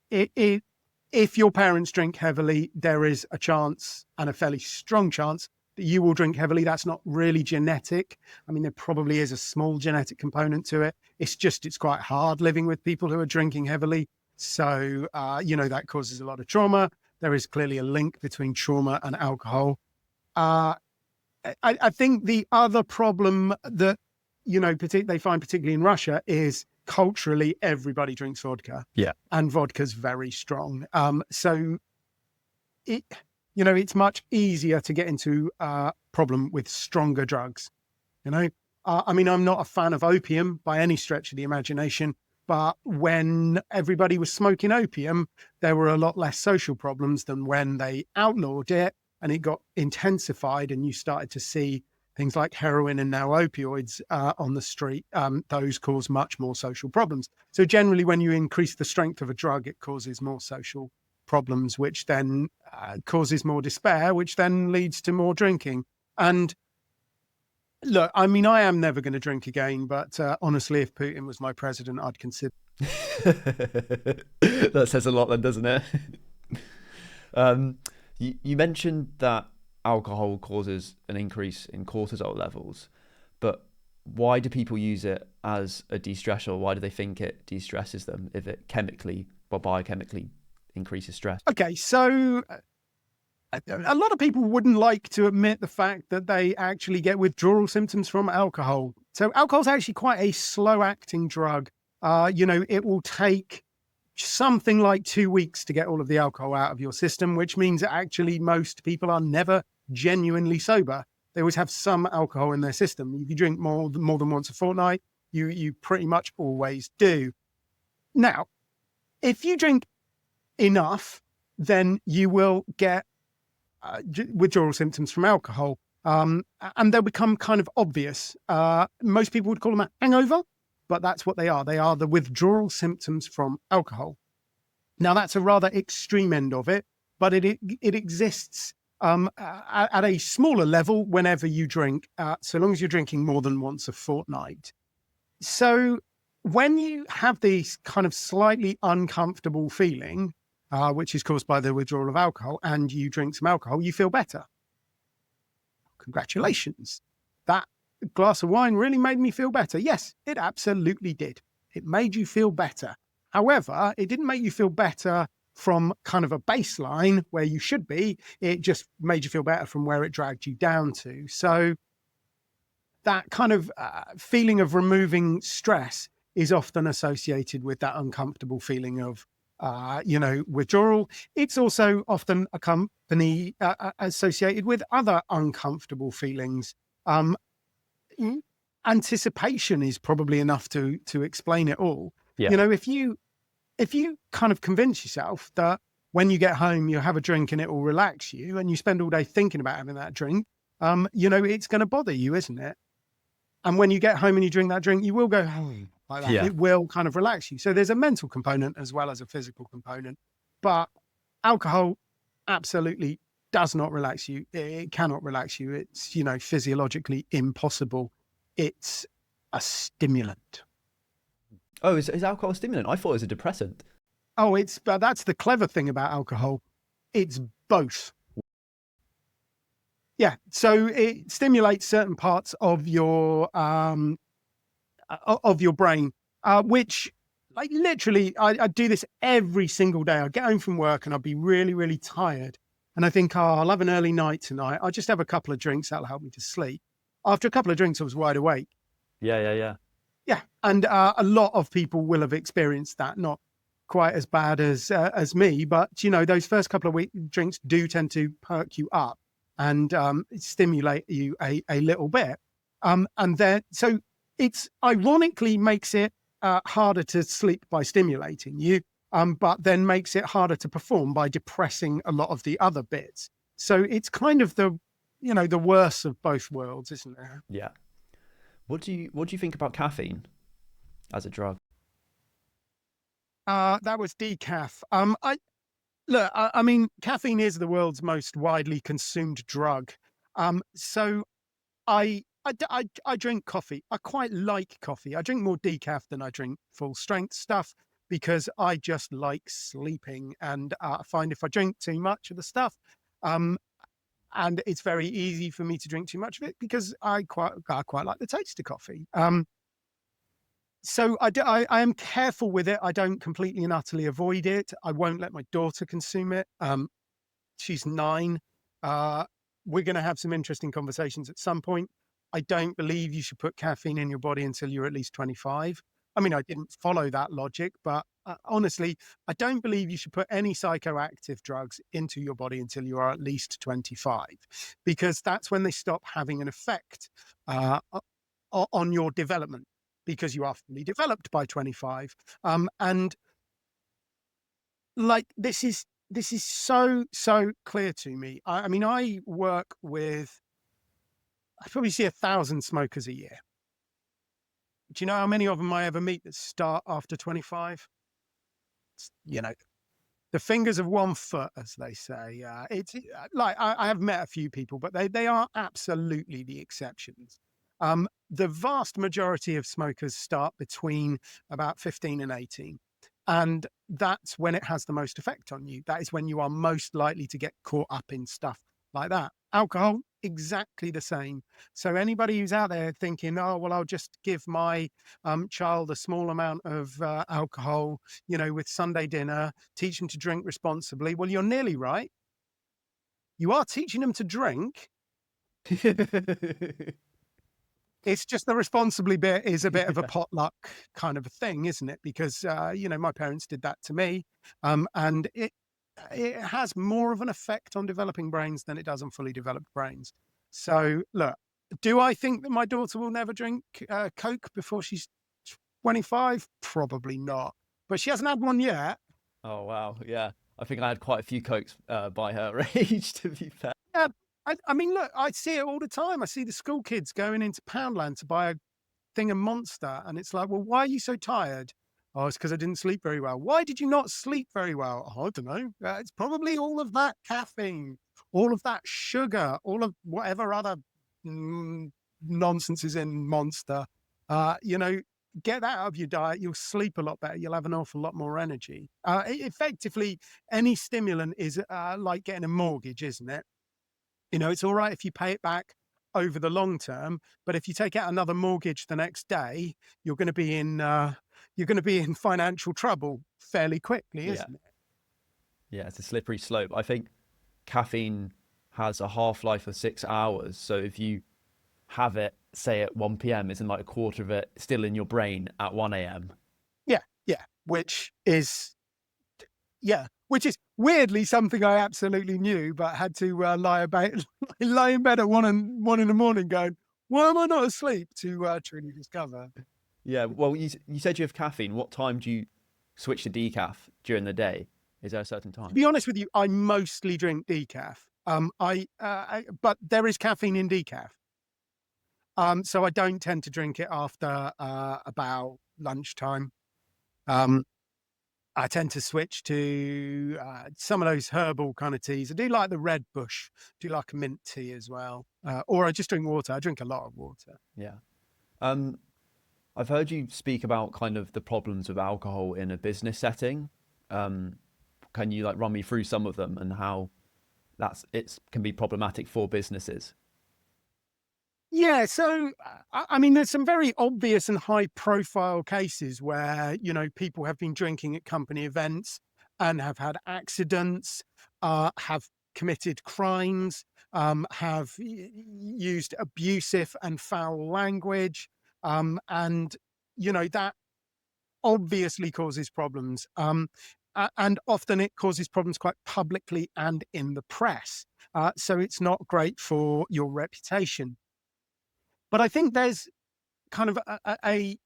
if your parents drink heavily, there is a chance, and a fairly strong chance, that you will drink heavily. That's not really genetic. I mean, there probably is a small genetic component to it. It's quite hard living with people who are drinking heavily. So, that causes a lot of trauma. There is clearly a link between trauma and alcohol. I think the other problem that, they find particularly in Russia is culturally everybody drinks vodka. Yeah. And vodka's very strong. It's much easier to get into a problem with stronger drugs. I'm not a fan of opium by any stretch of the imagination, but when everybody was smoking opium, there were a lot less social problems than when they outlawed it and it got intensified and you started to see things like heroin and now opioids on the street. Those cause much more social problems. So generally, when you increase the strength of a drug, it causes more social problems, which then causes more despair, which then leads to more drinking. And look, I mean, I am never going to drink again, but honestly, if Putin was my president, I'd consider. That says a lot then, doesn't it? You mentioned that alcohol causes an increase in cortisol levels, but why do people use it as a de-stressor? Why do they think it de-stresses them if it biochemically increases stress? Okay, so a lot of people wouldn't like to admit the fact that they actually get withdrawal symptoms from alcohol. So alcohol is actually quite a slow-acting drug. It will take something like 2 weeks to get all of the alcohol out of your system, which means that actually most people are never genuinely sober. They always have some alcohol in their system. If you drink more than once a fortnight, you pretty much always do. Now, if you drink enough, then you will get withdrawal symptoms from alcohol. And they'll become kind of obvious. Most people would call them a hangover, but that's what they are. They are the withdrawal symptoms from alcohol. Now, that's a rather extreme end of it, but it exists at a smaller level whenever you drink, so long as you're drinking more than once a fortnight. So when you have this kind of slightly uncomfortable feeling, which is caused by the withdrawal of alcohol, and you drink some alcohol, you feel better. Congratulations. That glass of wine really made me feel better. Yes, it absolutely did. It made you feel better. However, it didn't make you feel better from kind of a baseline where you should be. It just made you feel better from where it dragged you down to. So that kind of feeling of removing stress is often associated with that uncomfortable feeling of, withdrawal. It's also often associated with other uncomfortable feelings. Anticipation is probably enough to explain it all. Yeah. If you kind of convince yourself that when you get home, you have a drink and it will relax you, and you spend all day thinking about having that drink, it's going to bother you, isn't it? And when you get home and you drink that drink, you will go home like that. Yeah. It will kind of relax you. So there's a mental component as well as a physical component. But alcohol absolutely does not relax you. It cannot relax you. It's, physiologically impossible. It's a stimulant. Oh, is alcohol a stimulant? I thought it was a depressant. Oh, that's the clever thing about alcohol. It's both. Yeah, so it stimulates certain parts of your brain, which, like, literally, I do this every single day. I get home from work and I'll be really, really tired, and I think, I'll have an early night tonight. I'll just have a couple of drinks. That'll help me to sleep. After a couple of drinks, I was wide awake. Yeah. Yeah, and a lot of people will have experienced that. Not quite as bad as me, but those first couple of drinks do tend to perk you up and stimulate you a little bit. And then, so it's ironically makes it harder to sleep by stimulating you, but then makes it harder to perform by depressing a lot of the other bits. So it's kind of the worst of both worlds, isn't it? Yeah. What do you think about caffeine as a drug? That was decaf. I mean, caffeine is the world's most widely consumed drug. So I drink coffee. I quite like coffee. I drink more decaf than I drink full strength stuff because I just like sleeping, and I find if I drink too much of the stuff, and it's very easy for me to drink too much of it because I quite like the taste of coffee. So I am careful with it. I don't completely and utterly avoid it. I won't let my daughter consume it. She's 9. We're going to have some interesting conversations at some point. I don't believe you should put caffeine in your body until you're at least 25. I mean, I didn't follow that logic, but honestly, I don't believe you should put any psychoactive drugs into your body until you are at least 25, because that's when they stop having an effect on your development, because you are fully developed by 25. And like, this is so clear to me. I mean, I work with, I probably see 1,000 smokers a year. Do you know how many of them I ever meet that start after 25? The fingers of one foot, as they say. It's like, I have met a few people, but they are absolutely the exceptions. The vast majority of smokers start between about 15 and 18. And that's when it has the most effect on you. That is when you are most likely to get caught up in stuff like that. Alcohol, exactly the same. So anybody who's out there thinking, oh, well, I'll just give my child a small amount of alcohol, with Sunday dinner, teach them to drink responsibly. Well, you're nearly right. You are teaching them to drink. It's just the responsibly bit is a bit of a potluck kind of a thing, isn't it? Because, my parents did that to me. And it has more of an effect on developing brains than it does on fully developed brains. So look, do I think that my daughter will never drink Coke before she's 25? Probably not. But she hasn't had one yet. Oh, wow. Yeah. I think I had quite a few Cokes by her age, to be fair. Yeah, I mean, look, I see it all the time. I see the school kids going into Poundland to buy a thing of Monster, and it's like, well, why are you so tired? Oh, it's because I didn't sleep very well. Why did you not sleep very well? Oh, I don't know. It's probably all of that caffeine, all of that sugar, all of whatever other nonsense is in Monster. You know, get that out of your diet. You'll sleep a lot better. You'll have an awful lot more energy. Effectively, any stimulant is like getting a mortgage, isn't it? You know, it's all right if you pay it back over the long term, but if you take out another mortgage the next day, you're going to be in financial trouble fairly quickly, isn't it? Yeah, it's a slippery slope. I think caffeine has a half-life of 6 hours. So if you have it, say at 1 p.m., isn't like a quarter of it still in your brain at 1 a.m. Yeah, which is weirdly something I absolutely knew, but had to lie in bed at one in the morning going, why am I not asleep, to truly discover. Yeah, well, you said you have caffeine. What time do you switch to decaf during the day? Is there a certain To time? be honest with you, I mostly drink decaf. But there is caffeine in decaf. So I don't tend to drink it after about lunchtime. I tend to switch to some of those herbal kind of teas. I do like the red bush. I do like a mint tea as well. Or I just drink water. I drink a lot of water. Yeah. I've heard you speak about kind of the problems of alcohol in a business setting. Can you like run me through some of them and how it can be problematic for businesses? Yeah, so I mean, there's some very obvious and high-profile cases where, you know, people have been drinking at company events and have had accidents, have committed crimes, have used abusive and foul language, and you know that obviously causes problems. And often it causes problems quite publicly and in the press. So it's not great for your reputation. But I think there's kind of a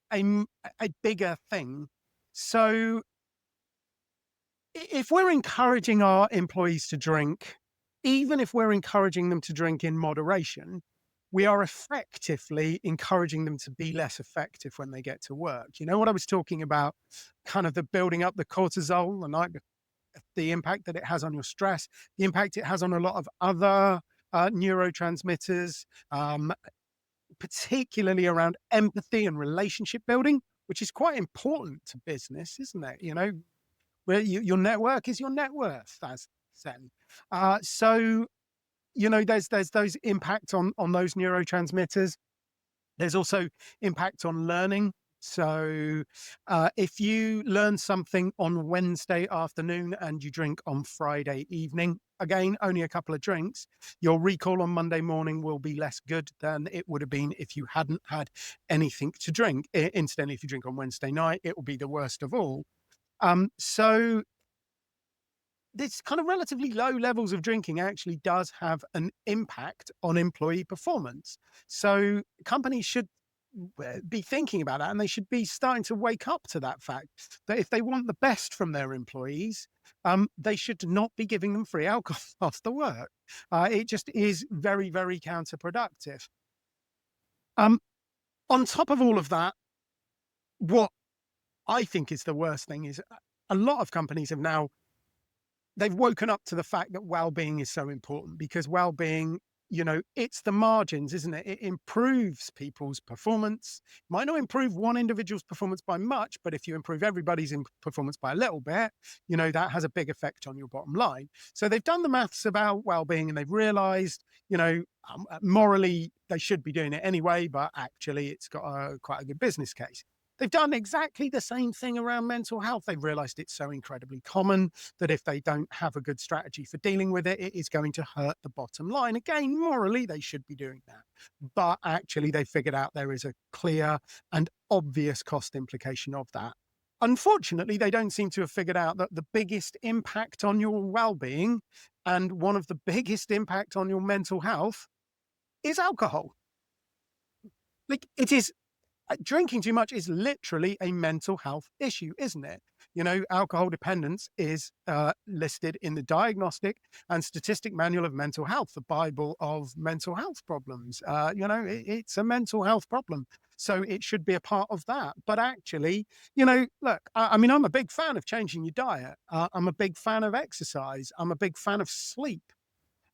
bigger thing. So if we're encouraging our employees to drink, even if we're encouraging them to drink in moderation, we are effectively encouraging them to be less effective when they get to work. You know what I was talking about, kind of the building up the cortisol, the impact that it has on your stress, the impact it has on a lot of other neurotransmitters, particularly around empathy and relationship building, which is quite important to business, isn't it? You know, where your network is your net worth, as said. So, you know, there's those impact on those neurotransmitters. There's also impact on learning. So if you learn something on Wednesday afternoon and you drink on Friday evening, again, only a couple of drinks, your recall on Monday morning will be less good than it would have been if you hadn't had anything to drink. Incidentally, if you drink on Wednesday night, it will be the worst of all. So this kind of relatively low levels of drinking actually does have an impact on employee performance. So companies should be thinking about that, and they should be starting to wake up to that fact that if they want the best from their employees, they should not be giving them free alcohol after work. It just is very, very counterproductive. On top of all of that, what I think is the worst thing is a lot of companies have now they've woken up to the fact that well-being is so important, because well-being, you know, it's the margins, isn't it? It improves people's performance. Might not improve one individual's performance by much, but if you improve everybody's performance by a little bit, you know, that has a big effect on your bottom line. So they've done the maths about well-being and they've realized, you know, morally they should be doing it anyway, but actually it's got quite a good business case. They've done exactly the same thing around mental health. They've realized it's so incredibly common that if they don't have a good strategy for dealing with it, it is going to hurt the bottom line. Again, morally, they should be doing that. But actually, they figured out there is a clear and obvious cost implication of that. Unfortunately, they don't seem to have figured out that the biggest impact on your well-being and one of the biggest impact on your mental health is alcohol. Like, it is drinking too much is literally a mental health issue, isn't it? Alcohol dependence is listed in the Diagnostic and Statistic Manual of Mental Health, the Bible of mental health problems. It's a mental health problem. So it should be a part of that. But actually, look, I'm a big fan of changing your diet. I'm a big fan of exercise. I'm a big fan of sleep.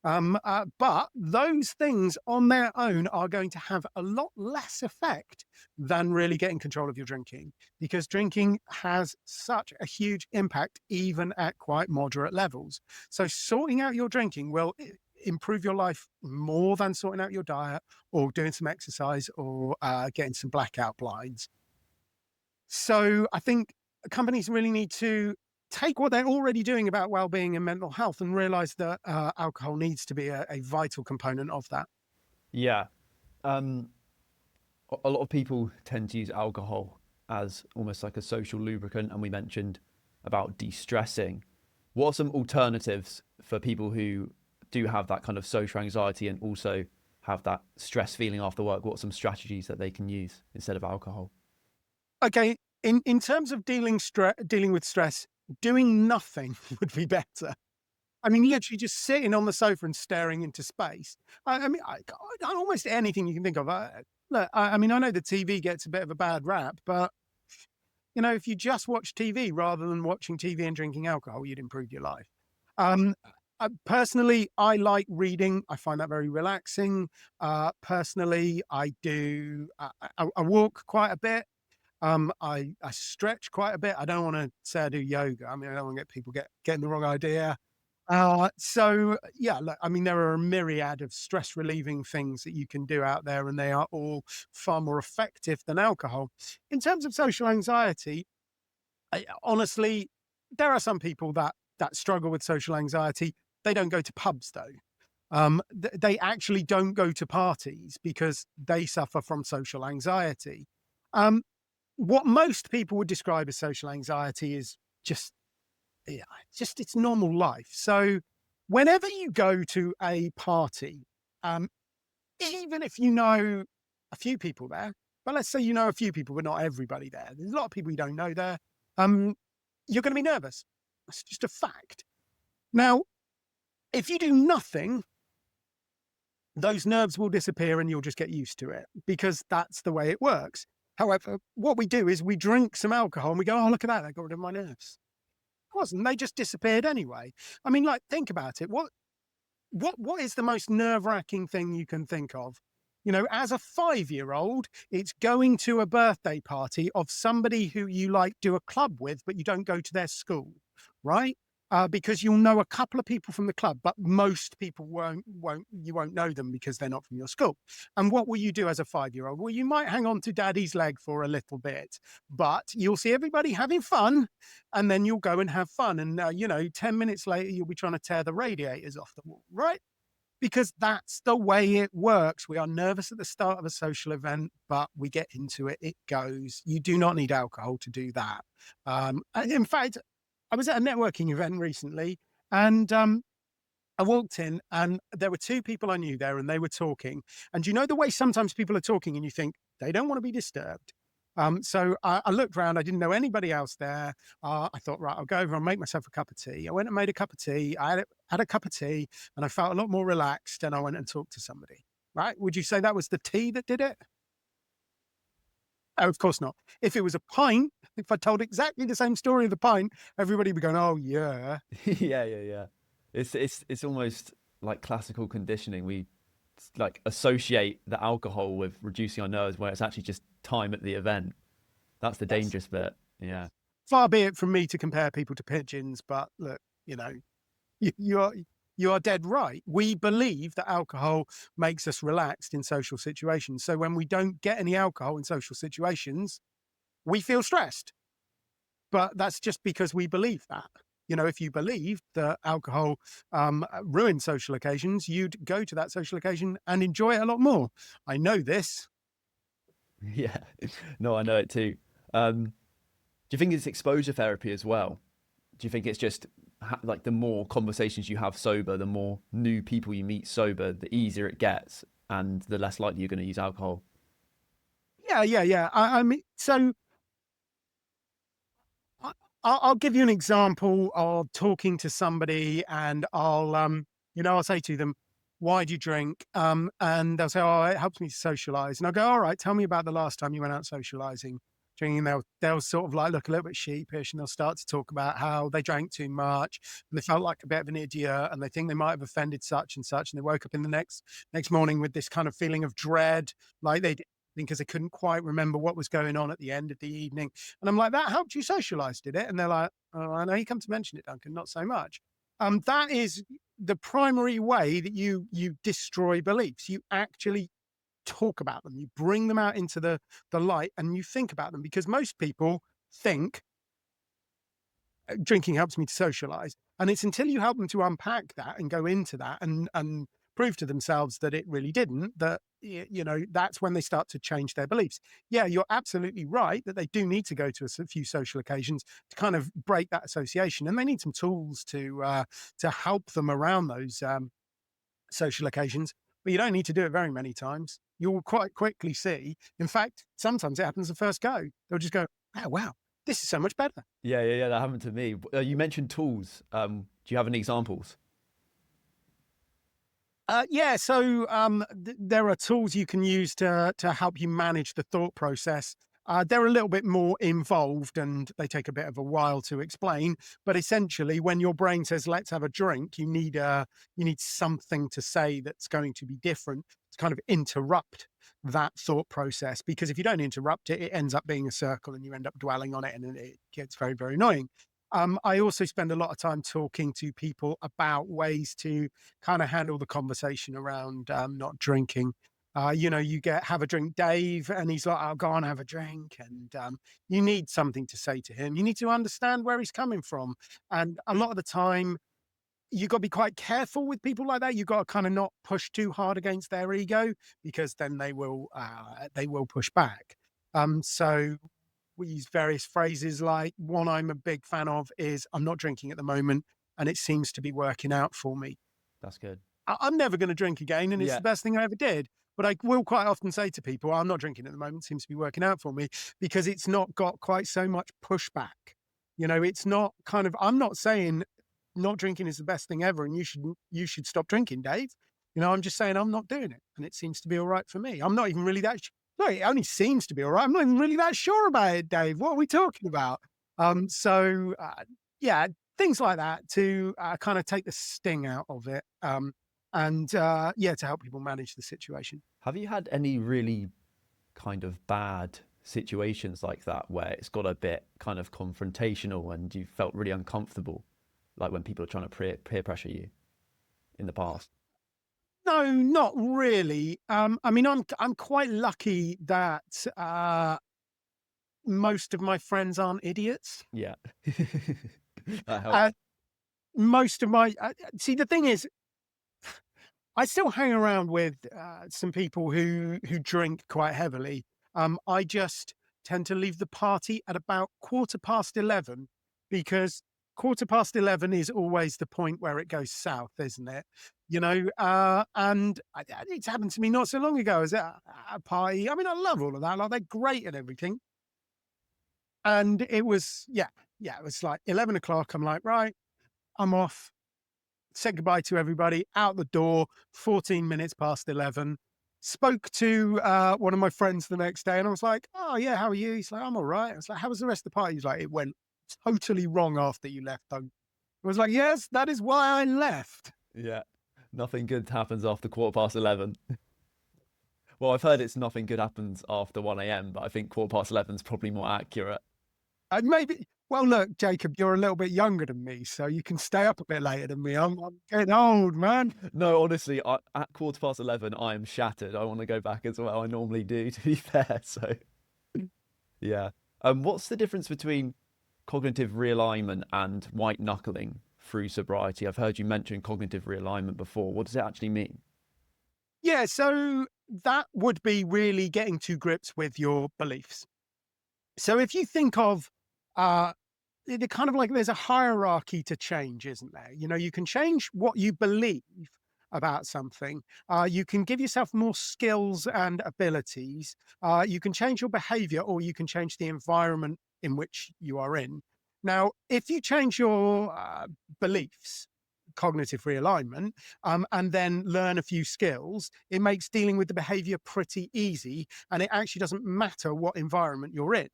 But those things on their own are going to have a lot less effect than really getting control of your drinking, because drinking has such a huge impact, even at quite moderate levels. So sorting out your drinking will improve your life more than sorting out your diet or doing some exercise or getting some blackout blinds. So I think companies really need to take what they're already doing about well-being and mental health and realize that alcohol needs to be a vital component of that. Yeah. A lot of people tend to use alcohol as almost like a social lubricant, and we mentioned about de-stressing. What are some alternatives for people who do have that kind of social anxiety and also have that stress feeling after work? What are some strategies that they can use instead of alcohol? Okay, in terms of dealing with stress, doing nothing would be better. Literally just sitting on the sofa and staring into space. Almost anything you can think of. Look, I know the TV gets a bit of a bad rap, but if you just watch TV rather than watching TV and drinking alcohol, you'd improve your life. Personally, I like reading. I find that very relaxing. Personally, I do. I walk quite a bit. I stretch quite a bit. I don't want to say I do yoga. I don't want to get people getting the wrong idea. So yeah, look, there are a myriad of stress relieving things that you can do out there, and they are all far more effective than alcohol. In terms of social anxiety, honestly, there are some people that struggle with social anxiety. They don't go to pubs though. They actually don't go to parties because they suffer from social anxiety. What most people would describe as social anxiety is just it's normal life. So whenever you go to a party, even if you know a few people there, but let's say you know a few people, but not everybody there. There's a lot of people you don't know there. You're going to be nervous. That's just a fact. Now, if you do nothing, those nerves will disappear and you'll just get used to it because that's the way it works. However, what we do is we drink some alcohol and we go, oh, look at that. That got rid of my nerves. It wasn't. They just disappeared anyway. Think about it. What is the most nerve-wracking thing you can think of? As a 5-year-old, it's going to a birthday party of somebody who you do a club with, but you don't go to their school, right? Because you'll know a couple of people from the club, but most people you won't know them because they're not from your school. And what will you do as a 5-year-old? Well, you might hang on to daddy's leg for a little bit, but you'll see everybody having fun and then you'll go and have fun. And, 10 minutes later, you'll be trying to tear the radiators off the wall, right? Because that's the way it works. We are nervous at the start of a social event, but we get into it. It goes. You do not need alcohol to do that. In fact, I was at a networking event recently and I walked in and there were 2 people I knew there and they were talking. And the way sometimes people are talking and you think they don't want to be disturbed. So I looked around. I didn't know anybody else there. I thought, right, I'll go over and make myself a cup of tea. I went and made a cup of tea. I had a cup of tea and I felt a lot more relaxed and I went and talked to somebody, right? Would you say that was the tea that did it? Oh, of course not. If it was a pint, if I told exactly the same story of the pint, everybody would be going, oh, yeah. Yeah. It's almost like classical conditioning. We associate the alcohol with reducing our nerves, where it's actually just time at the event. That's the dangerous bit. Yeah. Far be it from me to compare people to pigeons, but look, you are dead right. We believe that alcohol makes us relaxed in social situations. So when we don't get any alcohol in social situations, we feel stressed. But that's just because we believe that. If you believed that alcohol ruined social occasions, you'd go to that social occasion and enjoy it a lot more. I know this. Yeah. No, I know it too. Do you think it's exposure therapy as well? Do you think it's just the more conversations you have sober, the more new people you meet sober, the easier it gets and the less likely you're going to use alcohol? Yeah. So I'll give you an example of talking to somebody, and I'll say to them, "Why do you drink?" And they'll say, "Oh, it helps me socialize." And I'll go, "All right, tell me about the last time you went out socializing." Drinking, they'll sort of like look a little bit sheepish, and they'll start to talk about how they drank too much and they felt like a bit of an idiot, and they think they might have offended such and such, and they woke up in the next morning with this kind of feeling of dread, like they did, because they couldn't quite remember what was going on at the end of the evening. And I'm like, "That helped you socialize, did it?" And they're like, "Oh, I know you come to mention it, Duncan, not so much." That is the primary way that you destroy beliefs. You actually talk about them. You bring them out into the light, and you think about them, because most people think drinking helps me to socialize. And it's until you help them to unpack that and go into that and prove to themselves that it really didn't, that, that's when they start to change their beliefs. Yeah, you're absolutely right that they do need to go to a few social occasions to kind of break that association. And they need some tools to help them around those social occasions, but you don't need to do it very many times. You'll quite quickly see. In fact, sometimes it happens the first go. They'll just go, "Oh, wow, this is so much better." Yeah. That happened to me. You mentioned tools. Do you have any examples? Yeah, so there are tools you can use to help you manage the thought process. They're a little bit more involved, and they take a bit of a while to explain. But essentially, when your brain says, "Let's have a drink," you need something to say that's going to be different to kind of interrupt that thought process. Because if you don't interrupt it, it ends up being a circle, and you end up dwelling on it, and it gets very, very annoying. I also spend a lot of time talking to people about ways to kind of handle the conversation around not drinking. You have a drink, Dave, and he's like, "I'll go on, have a drink." And you need something to say to him. You need to understand where he's coming from. And a lot of the time, you got to be quite careful with people like that. You got to kind of not push too hard against their ego, because then they will push back. So we use various phrases. Like, one I'm a big fan of is, "I'm not drinking at the moment, and it seems to be working out for me." That's good. I'm never going to drink again, and it's Yeah. the best thing I ever did. But I will quite often say to people, "I'm not drinking at the moment, seems to be working out for me," because it's not got quite so much pushback. It's not kind of, I'm not saying not drinking is the best thing ever and you should stop drinking, Dave. I'm just saying I'm not doing it, and it seems to be all right for me. I'm not even really that. No, it only seems to be all right. I'm not even really that sure about it, Dave. What are we talking about? Yeah, things like that to kind of take the sting out of it. And to help people manage the situation. Have you had any really kind of bad situations like that where it's got a bit kind of confrontational and you felt really uncomfortable, like when people are trying to peer pressure you in the past? No, not really. I mean, I'm quite lucky that most of my friends aren't idiots. Yeah. That Uh, helps. most of my see, the thing is, I still hang around with some people who drink quite heavily. I just tend to leave the party at about 11:15, because 11:15 is always the point where it goes south, isn't it? And it's happened to me not so long ago. I was at a party. I mean, I love all of that. Like, they're great and everything. And it was, it was like 11 o'clock. I'm like, right, I'm off. Said goodbye to everybody, out the door, 14 minutes past 11. Spoke to one of my friends the next day, and I was like, "Oh, yeah, how are you?" He's like, "I'm all right." I was like, "How was the rest of the party?" He's like, "It went totally wrong after you left." I was like, "Yes, that is why I left." Yeah. Nothing good happens after 11:15. Well, I've heard it's nothing good happens after 1 a.m., but I think 11:15 is probably more accurate. Well, look, Jacob, you're a little bit younger than me, so you can stay up a bit later than me. I'm getting old, man. No, honestly, at 11:15, I am shattered. I want to go back as well. I normally do, to be fair. So, yeah. What's the difference between cognitive realignment and white knuckling through sobriety? I've heard you mention cognitive realignment before. What does it actually mean? Yeah, so that would be really getting to grips with your beliefs. So if you think of uh, the kind of like, there's a hierarchy to change, isn't there? You can change what you believe about something. You can give yourself more skills and abilities. You can change your behavior, or you can change the environment in which you are in. Now, if you change your beliefs, cognitive realignment, and then learn a few skills, it makes dealing with the behavior pretty easy. And it actually doesn't matter what environment you're in.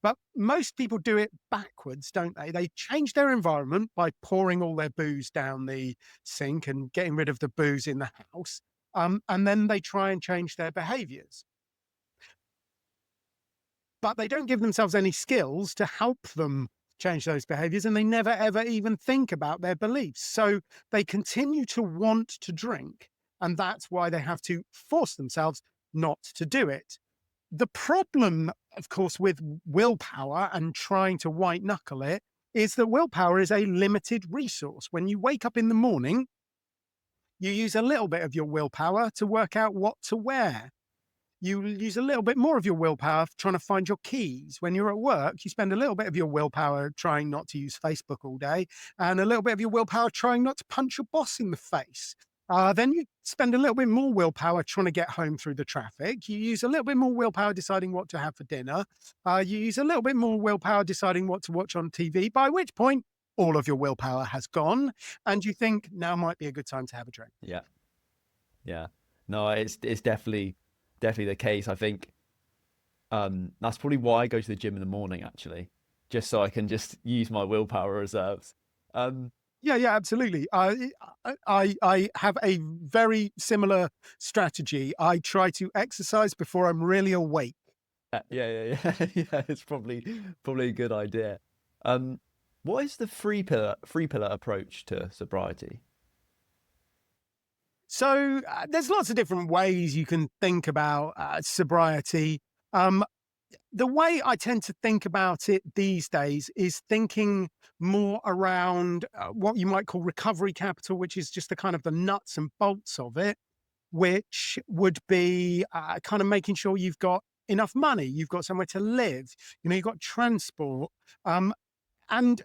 But most people do it backwards, don't they? They change their environment by pouring all their booze down the sink and getting rid of the booze in the house. And then they try and change their behaviors. But they don't give themselves any skills to help them change those behaviors. And they never, ever even think about their beliefs. So they continue to want to drink. And that's why they have to force themselves not to do it. The problem, of course, with willpower and trying to white knuckle it is that willpower is a limited resource. When you wake up in the morning, you use a little bit of your willpower to work out what to wear. You use a little bit more of your willpower trying to find your keys. When you're at work, you spend a little bit of your willpower trying not to use Facebook all day, and a little bit of your willpower trying not to punch your boss in the face. Then you spend a little bit more willpower trying to get home through the traffic. You use a little bit more willpower deciding what to have for dinner. You use a little bit more willpower deciding what to watch on TV, by which point all of your willpower has gone. And you think now might be a good time to have a drink. Yeah. Yeah. No, it's definitely the case. I think that's probably why I go to the gym in the morning, actually, just so I can just use my willpower reserves. Yeah, absolutely. I have a very similar strategy. I try to exercise before I'm really awake. Yeah. Yeah, it's probably a good idea. What is the three pillar approach to sobriety? So there's lots of different ways you can think about sobriety. The way I tend to think about it these days is thinking more around what you might call recovery capital, which is just the kind of the nuts and bolts of it, which would be kind of making sure you've got enough money, you've got somewhere to live, you've got transport. And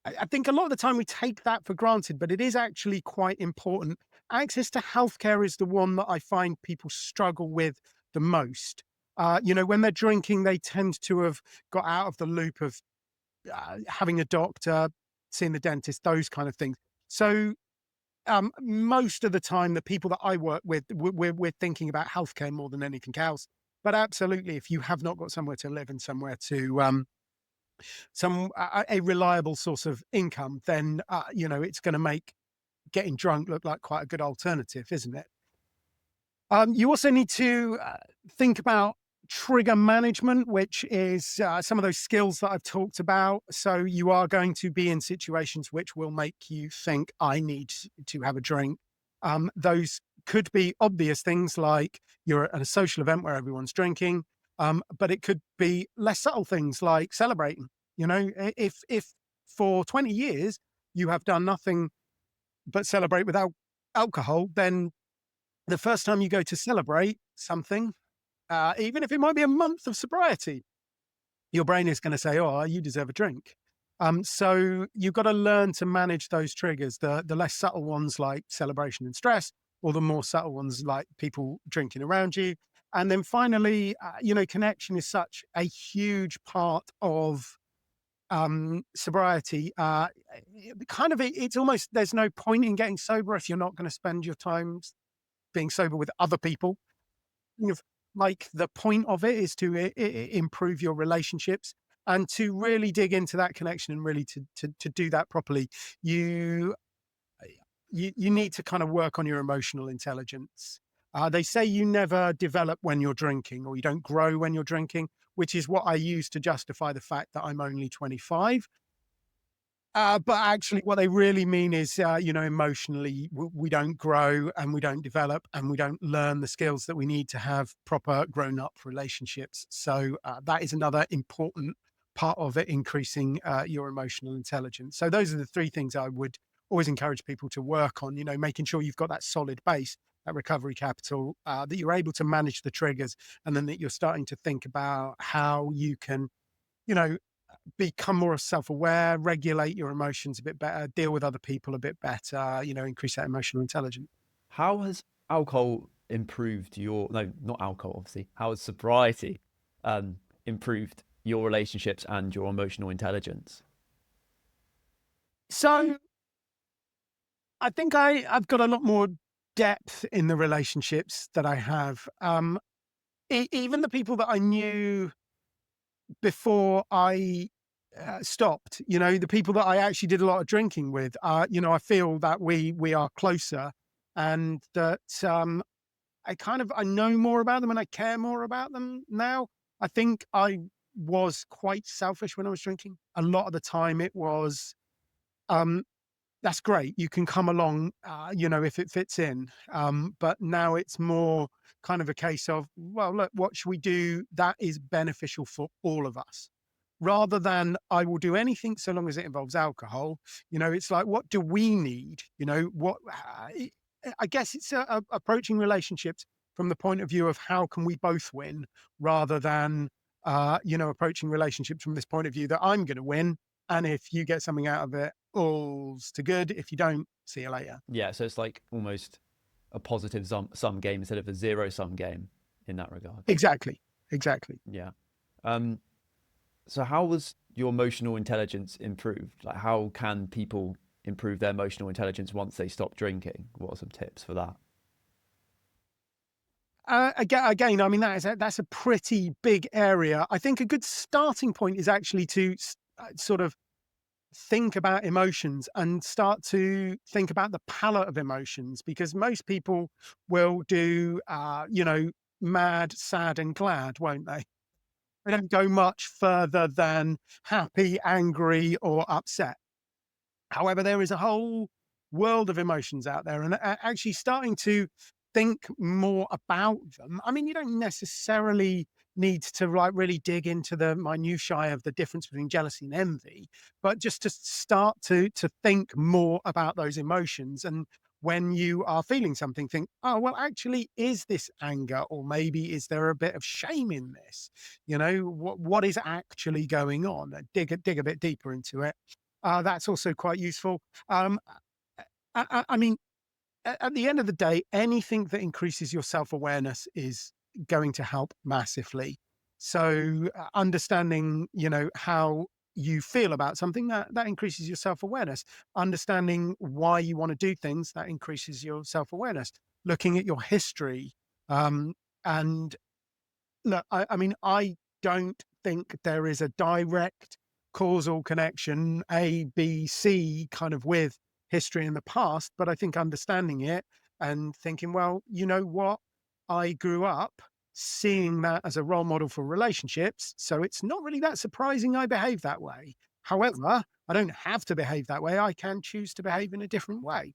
I think a lot of the time we take that for granted, but it is actually quite important. Access to healthcare is the one that I find people struggle with the most. When they're drinking, they tend to have got out of the loop of having a doctor, seeing the dentist, those kind of things. So most of the time, the people that I work with, we're thinking about healthcare more than anything else. But absolutely, if you have not got somewhere to live and somewhere to a reliable source of income, then it's going to make getting drunk look like quite a good alternative, isn't it? You also need to think about trigger management, which is some of those skills that I've talked about. So you are going to be in situations which will make you think, I need to have a drink. Those could be obvious things like you're at a social event where everyone's drinking, but it could be less subtle things like celebrating. If for 20 years you have done nothing but celebrate without alcohol, then the first time you go to celebrate something, even if it might be a month of sobriety, your brain is going to say, oh, you deserve a drink. So you've got to learn to manage those triggers, the less subtle ones like celebration and stress, or the more subtle ones like people drinking around you. And then finally, connection is such a huge part of sobriety. It's almost, there's no point in getting sober if you're not going to spend your time being sober with other people. Like the point of it is to improve your relationships and to really dig into that connection and really to do that properly. You need to kind of work on your emotional intelligence. They say you never develop when you're drinking, or you don't grow when you're drinking, which is what I use to justify the fact that I'm only 25. But actually what they really mean is, emotionally, we don't grow and we don't develop and we don't learn the skills that we need to have proper grown-up relationships. So that is another important part of it, increasing your emotional intelligence. So those are the three things I would always encourage people to work on, making sure you've got that solid base, that recovery capital, that you're able to manage the triggers, and then that you're starting to think about how you can, become more self-aware, regulate your emotions a bit better, deal with other people a bit better, increase that emotional intelligence. How has alcohol improved your, no, not alcohol, obviously. How has sobriety improved your relationships and your emotional intelligence? So I think I've got a lot more depth in the relationships that I have. Even the people that I knew before I stopped, the people that I actually did a lot of drinking with, I feel that we are closer, and that I know more about them and I care more about them now. I think I was quite selfish when I was drinking. A lot of the time it was, um, that's great. You can come along, if it fits in. But now it's more kind of a case of, well, look, what should we do that is beneficial for all of us? Rather than I will do anything so long as it involves alcohol. It's like, what do we need? I guess it's approaching relationships from the point of view of how can we both win, rather than, approaching relationships from this point of view that I'm going to win. And if you get something out of it, all's to good. If you don't, see you later. Yeah, so it's like almost a positive sum game instead of a zero sum game in that regard. Exactly. Yeah. So how was your emotional intelligence improved? Like, how can people improve their emotional intelligence once they stop drinking? What are some tips for that? Again, I mean, that's a pretty big area. I think a good starting point is actually to sort of think about emotions and start to think about the palette of emotions, because most people will do, mad, sad, and glad, won't they? They don't go much further than happy, angry, or upset. However, there is a whole world of emotions out there, and actually starting to think more about them. I mean, you don't necessarily need to really dig into the minutiae of the difference between jealousy and envy, but just to start to think more about those emotions. And when you are feeling something, think, oh, well, actually, is this anger, or maybe is there a bit of shame in this? What is actually going on? Dig a bit deeper into it. That's also quite useful. Um, I mean, at the end of the day, anything that increases your self-awareness is going to help massively. So understanding, how you feel about something, that increases your self-awareness. Understanding why you want to do things, that increases your self-awareness. Looking at your history, and look, I mean, I don't think there is a direct causal connection, A, B, C, kind of with history in the past, but I think understanding it and thinking, well, you know what? I grew up seeing that as a role model for relationships, so it's not really that surprising I behave that way. However, I don't have to behave that way. I can choose to behave in a different way.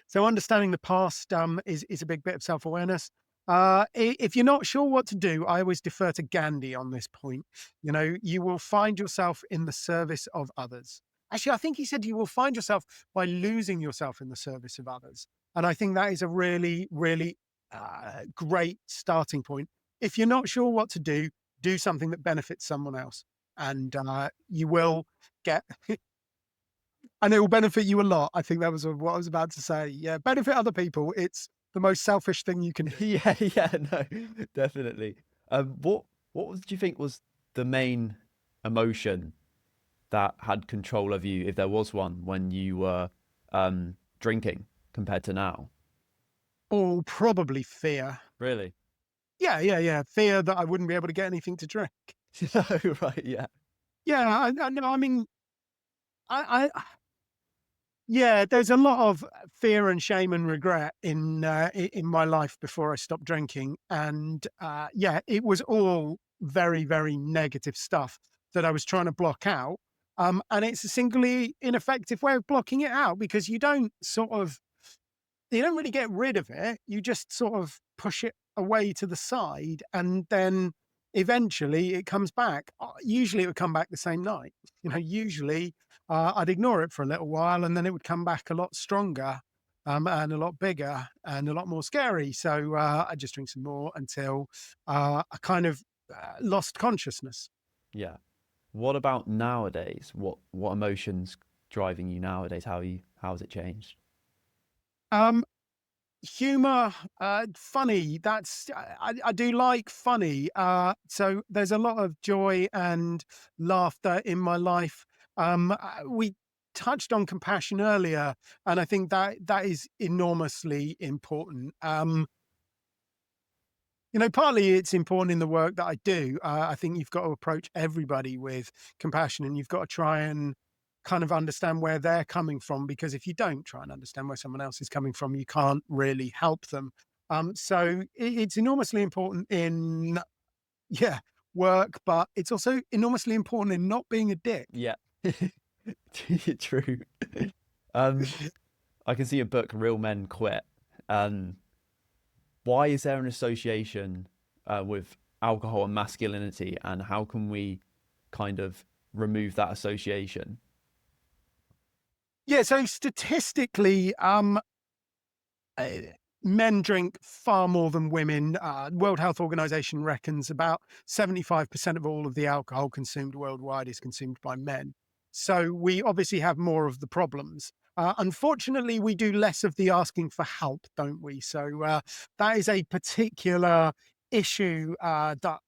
So understanding the past is a big bit of self-awareness. If you're not sure what to do, I always defer to Gandhi on this point. You will find yourself in the service of others. Actually, I think he said you will find yourself by losing yourself in the service of others. And I think that is a really, really great starting point. If you're not sure what to do something that benefits someone else. And you will get and it will benefit you a lot. I think that was what I was about to say. Yeah, benefit other people. It's the most selfish thing you can do. Yeah, no, definitely. What do you think was the main emotion that had control of you, if there was one, when you were drinking compared to now? Oh, probably fear. Really? Yeah. Fear that I wouldn't be able to get anything to drink. Oh, right, yeah. Yeah, I know. I mean, I yeah, there's a lot of fear and shame and regret in my life before I stopped drinking, and yeah, it was all very, very negative stuff that I was trying to block out. And it's a singly ineffective way of blocking it out, because you don't really get rid of it. You just sort of push it away to the side, and then eventually it comes back. Usually it would come back the same night. Usually I'd ignore it for a little while, and then it would come back a lot stronger, and a lot bigger and a lot more scary. So I just drink some more until I kind of lost consciousness. Yeah. What about nowadays? What emotions driving you nowadays? How has it changed? Um, Humor, funny. I do like funny. So there's a lot of joy and laughter in my life. We touched on compassion earlier, and I think that is enormously important. Partly it's important in the work that I do. I think you've got to approach everybody with compassion, and you've got to try and kind of understand where they're coming from, because if you don't try and understand where someone else is coming from, you can't really help them. So it's enormously important in, yeah, work, but it's also enormously important in not being a dick. Yeah. True. I can see a book, Real Men Quit. Why is there an association with alcohol and masculinity, and how can we kind of remove that association? Yeah, so statistically, uh, men drink far more than women. World Health Organization reckons about 75% of all of the alcohol consumed worldwide is consumed by men. So we obviously have more of the problems. Unfortunately, we do less of the asking for help, don't we? So that is a particular issue that,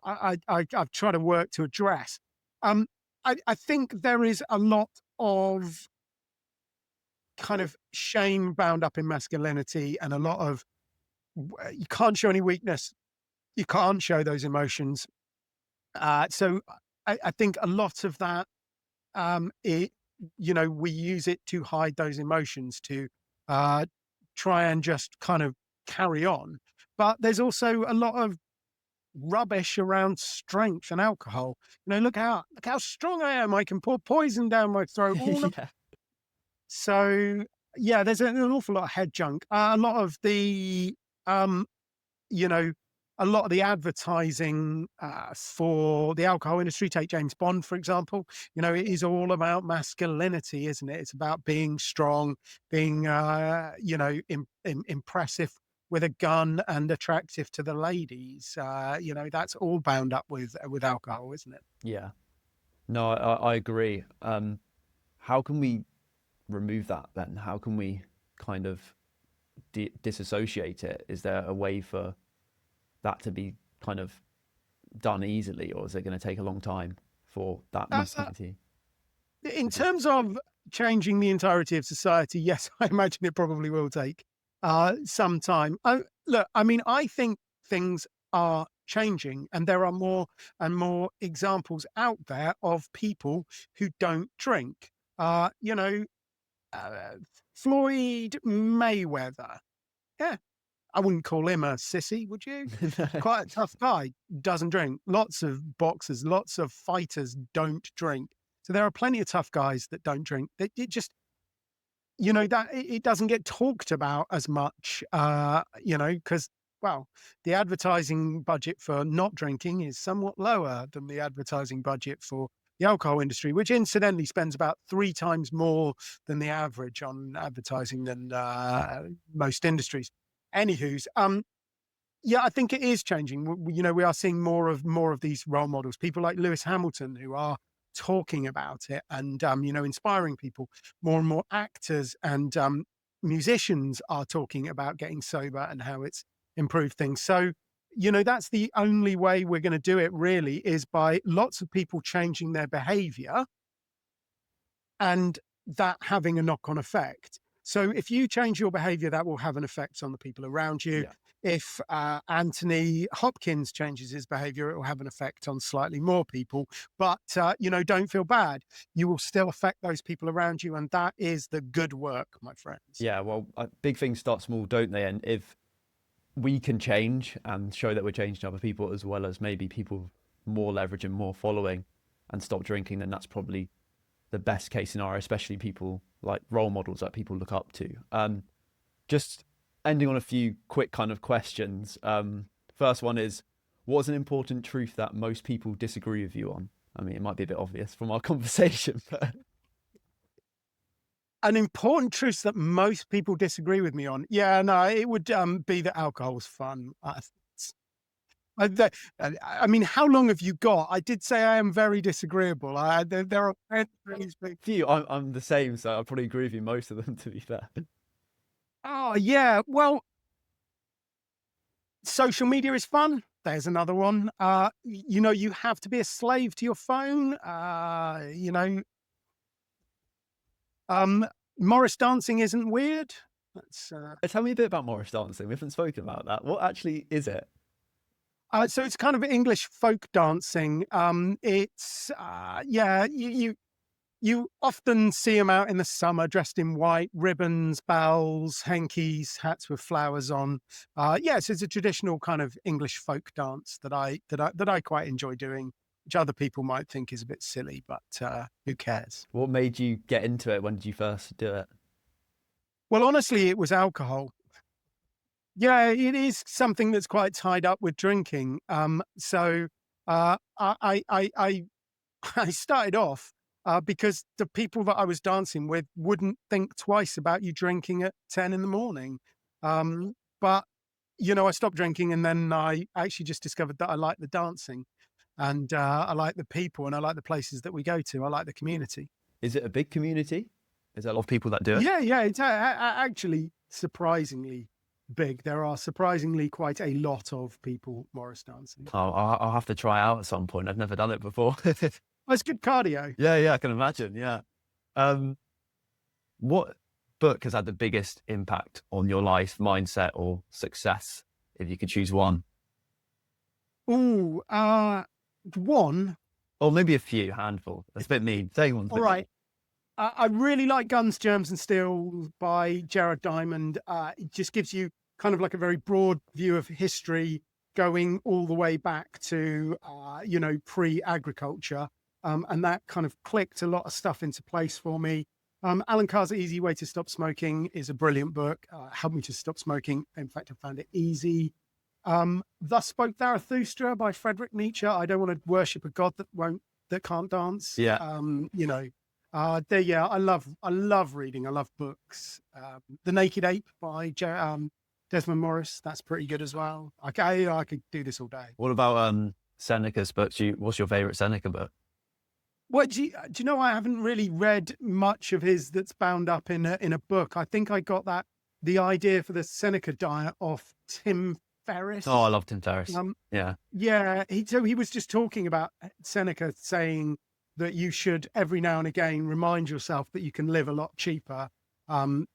I've tried to work to address. Um, I think there is a lot of kind of shame bound up in masculinity, and a lot of, you can't show any weakness, you can't show those emotions. So I think a lot of that, it we use it to hide those emotions, to try and just kind of carry on. But there's also a lot of rubbish around strength and alcohol. Look how strong I am, I can pour poison down my throat. Yeah. So yeah, there's an awful lot of head junk. A lot of the, um, you know, a lot of the advertising for the alcohol industry. Take James Bond, for example. It is all about masculinity, isn't it? It's about being strong, being, impressive with a gun and attractive to the ladies. That's all bound up with alcohol, isn't it? Yeah. No, I agree. How can we remove that then? How can we kind of disassociate it? Is there a way for that to be kind of done easily, or is it going to take a long time for that masculinity? In terms of changing the entirety of society, yes, I imagine it probably will take some time. Look, I mean, I think things are changing, and there are more and more examples out there of people who don't drink. Uh, you know, uh, Floyd Mayweather. Yeah, I wouldn't call him a sissy, would you? Quite a tough guy, doesn't drink. Lots of boxers, lots of fighters don't drink. So there are plenty of tough guys that don't drink. It just, that it doesn't get talked about as much, because, well, the advertising budget for not drinking is somewhat lower than the advertising budget for the alcohol industry, which incidentally spends about 3 times more than the average on advertising than most industries. Anywho's, yeah, I think it is changing. We are seeing more of these role models, people like Lewis Hamilton, who are talking about it and inspiring people. More and more actors and musicians are talking about getting sober and how it's improved things. So, that's the only way we're going to do it, really, is by lots of people changing their behavior and that having a knock-on effect. So if you change your behavior, that will have an effect on the people around you. Yeah. If Anthony Hopkins changes his behavior, it will have an effect on slightly more people. But, don't feel bad. You will still affect those people around you. And that is the good work, my friends. Yeah, well, big things start small, don't they? And if we can change and show that we're changing other people, as well as maybe people more leverage and more following, and stop drinking, then that's probably the best case scenario, especially people like role models that people look up to. Just ending on a few quick kind of questions. First one is, what's an important truth that most people disagree with you on? I mean, it might be a bit obvious from our conversation, but An important truth that most people disagree with me on. Yeah, no, it would be that alcohol's fun. I mean, how long have you got? I did say I am very disagreeable. There are few. I'm the same, so I probably agree with you most of them. To be fair. Oh, yeah. Well, social media is fun. There's another one. You have to be a slave to your phone. Um, Morris dancing isn't weird. That's Tell me a bit about Morris dancing. We haven't spoken about that. What actually is it? so it's kind of English folk dancing. It's yeah, you often see them out in the summer dressed in white, ribbons, bells, hankies, hats with flowers on. Yes, it's a traditional kind of English folk dance that I quite enjoy doing, which other people might think is a bit silly, but who cares? What made you get into it? When did you first do it? Well, honestly, it was alcohol. Yeah, it is something that's quite tied up with drinking. So I I started off because the people that I was dancing with wouldn't think twice about you drinking at 10 in the morning. But, I stopped drinking and then I actually just discovered that I like the dancing and I like the people and I like the places that we go to. I like the community. Is it a big community? Is there a lot of people that do it? Yeah, it's actually surprisingly big. There are surprisingly quite a lot of people Morris dancing. Oh, I'll have to try out at some point. I've never done it before. Well, it's good cardio. Yeah, I can imagine. Yeah. What book has had the biggest impact on your life, mindset, or success, if you could choose one? Ooh, one. Or maybe a few, handful. That's a bit mean. Say one. All right. I really like Guns, Germs and Steel by Jared Diamond. It just gives you kind of like a very broad view of history going all the way back to, pre-agriculture. And that kind of clicked a lot of stuff into place for me. Alan Carr's Easy Way to Stop Smoking is a brilliant book. Helped me to stop smoking. In fact, I found it easy. Thus Spoke Zarathustra by Friedrich Nietzsche. I don't want to worship a god that can't dance. Yeah. I love reading. I love books. The Naked Ape by Desmond Morris. That's pretty good as well. I could do this all day. What about Seneca's books? What's your favorite Seneca book? Well, do you know, I haven't really read much of his that's bound up in a book. I think I got the idea for the Seneca diet off Tim Ferriss. Oh, I love Tim Ferriss. Yeah. Yeah. He was just talking about Seneca saying that you should every now and again remind yourself that you can live a lot cheaper. And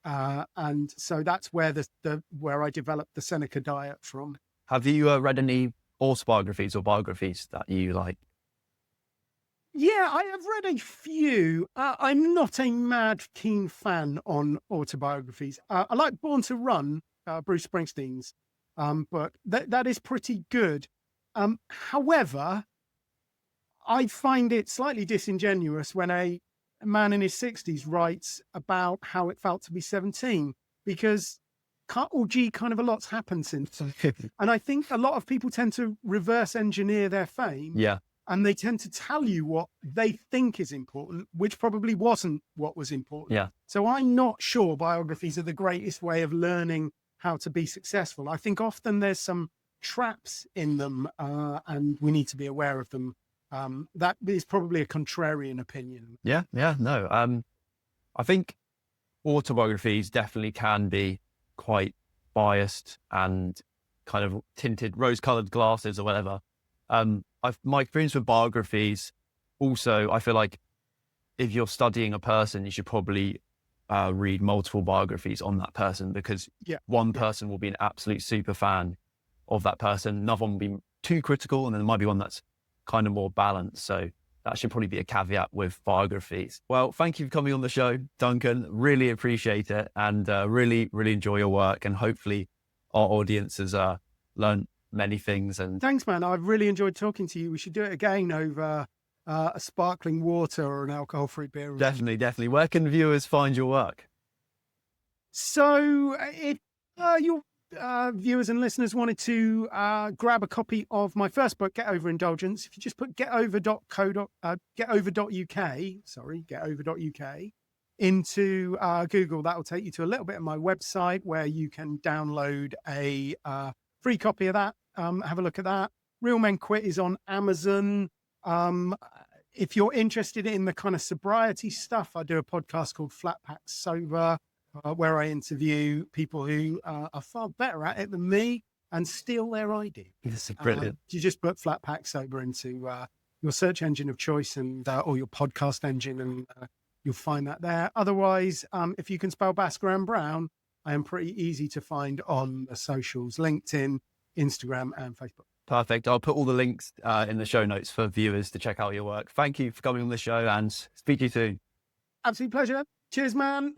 so that's where where I developed the Seneca diet from. Have you read any autobiographies or biographies that you like? Yeah, I have read a few. I'm not a mad keen fan on autobiographies. I like Born to Run, Bruce Springsteen's book. That is pretty good. However, I find it slightly disingenuous when a man in his 60s writes about how it felt to be 17, because kind of a lot's happened since. And I think a lot of people tend to reverse engineer their fame. Yeah. And they tend to tell you what they think is important, which probably wasn't what was important. Yeah. So I'm not sure biographies are the greatest way of learning how to be successful. I think often there's some traps in them, and we need to be aware of them. That is probably a contrarian opinion. Yeah, no. I think autobiographies definitely can be quite biased and kind of tinted rose-colored glasses or whatever. My experience with biographies, also, I feel like if you're studying a person, you should probably read multiple biographies on that person, because one person will be an absolute super fan of that person. Another one will be too critical, and then there might be one that's kind of more balanced. So that should probably be a caveat with biographies. Well, thank you for coming on the show, Duncan. Really appreciate it, and really, really enjoy your work. And hopefully our audience has learned many things. And thanks, man. I've really enjoyed talking to you. We should do it again over a sparkling water or an alcohol-free beer. Definitely. Where can viewers find your work? So if your viewers and listeners wanted to grab a copy of my first book, Get Over Indulgence, if you just put getover.uk into Google, that will take you to a little bit of my website where you can download a free copy of that. Have a look at that. Real Men Quit is on Amazon. If you're interested in the kind of sobriety stuff, I do a podcast called Flat Pack Sober. where I interview people who are far better at it than me and steal their idea. This is brilliant. You just put Flat Pack Sober into your search engine of choice and or your podcast engine, and you'll find that there. Otherwise, if you can spell Bhaskaran Brown, I am pretty easy to find on the socials, LinkedIn, Instagram, and Facebook. Perfect. I'll put all the links in the show notes for viewers to check out your work. Thank you for coming on the show, and speak to you soon. Absolute pleasure. Cheers, man.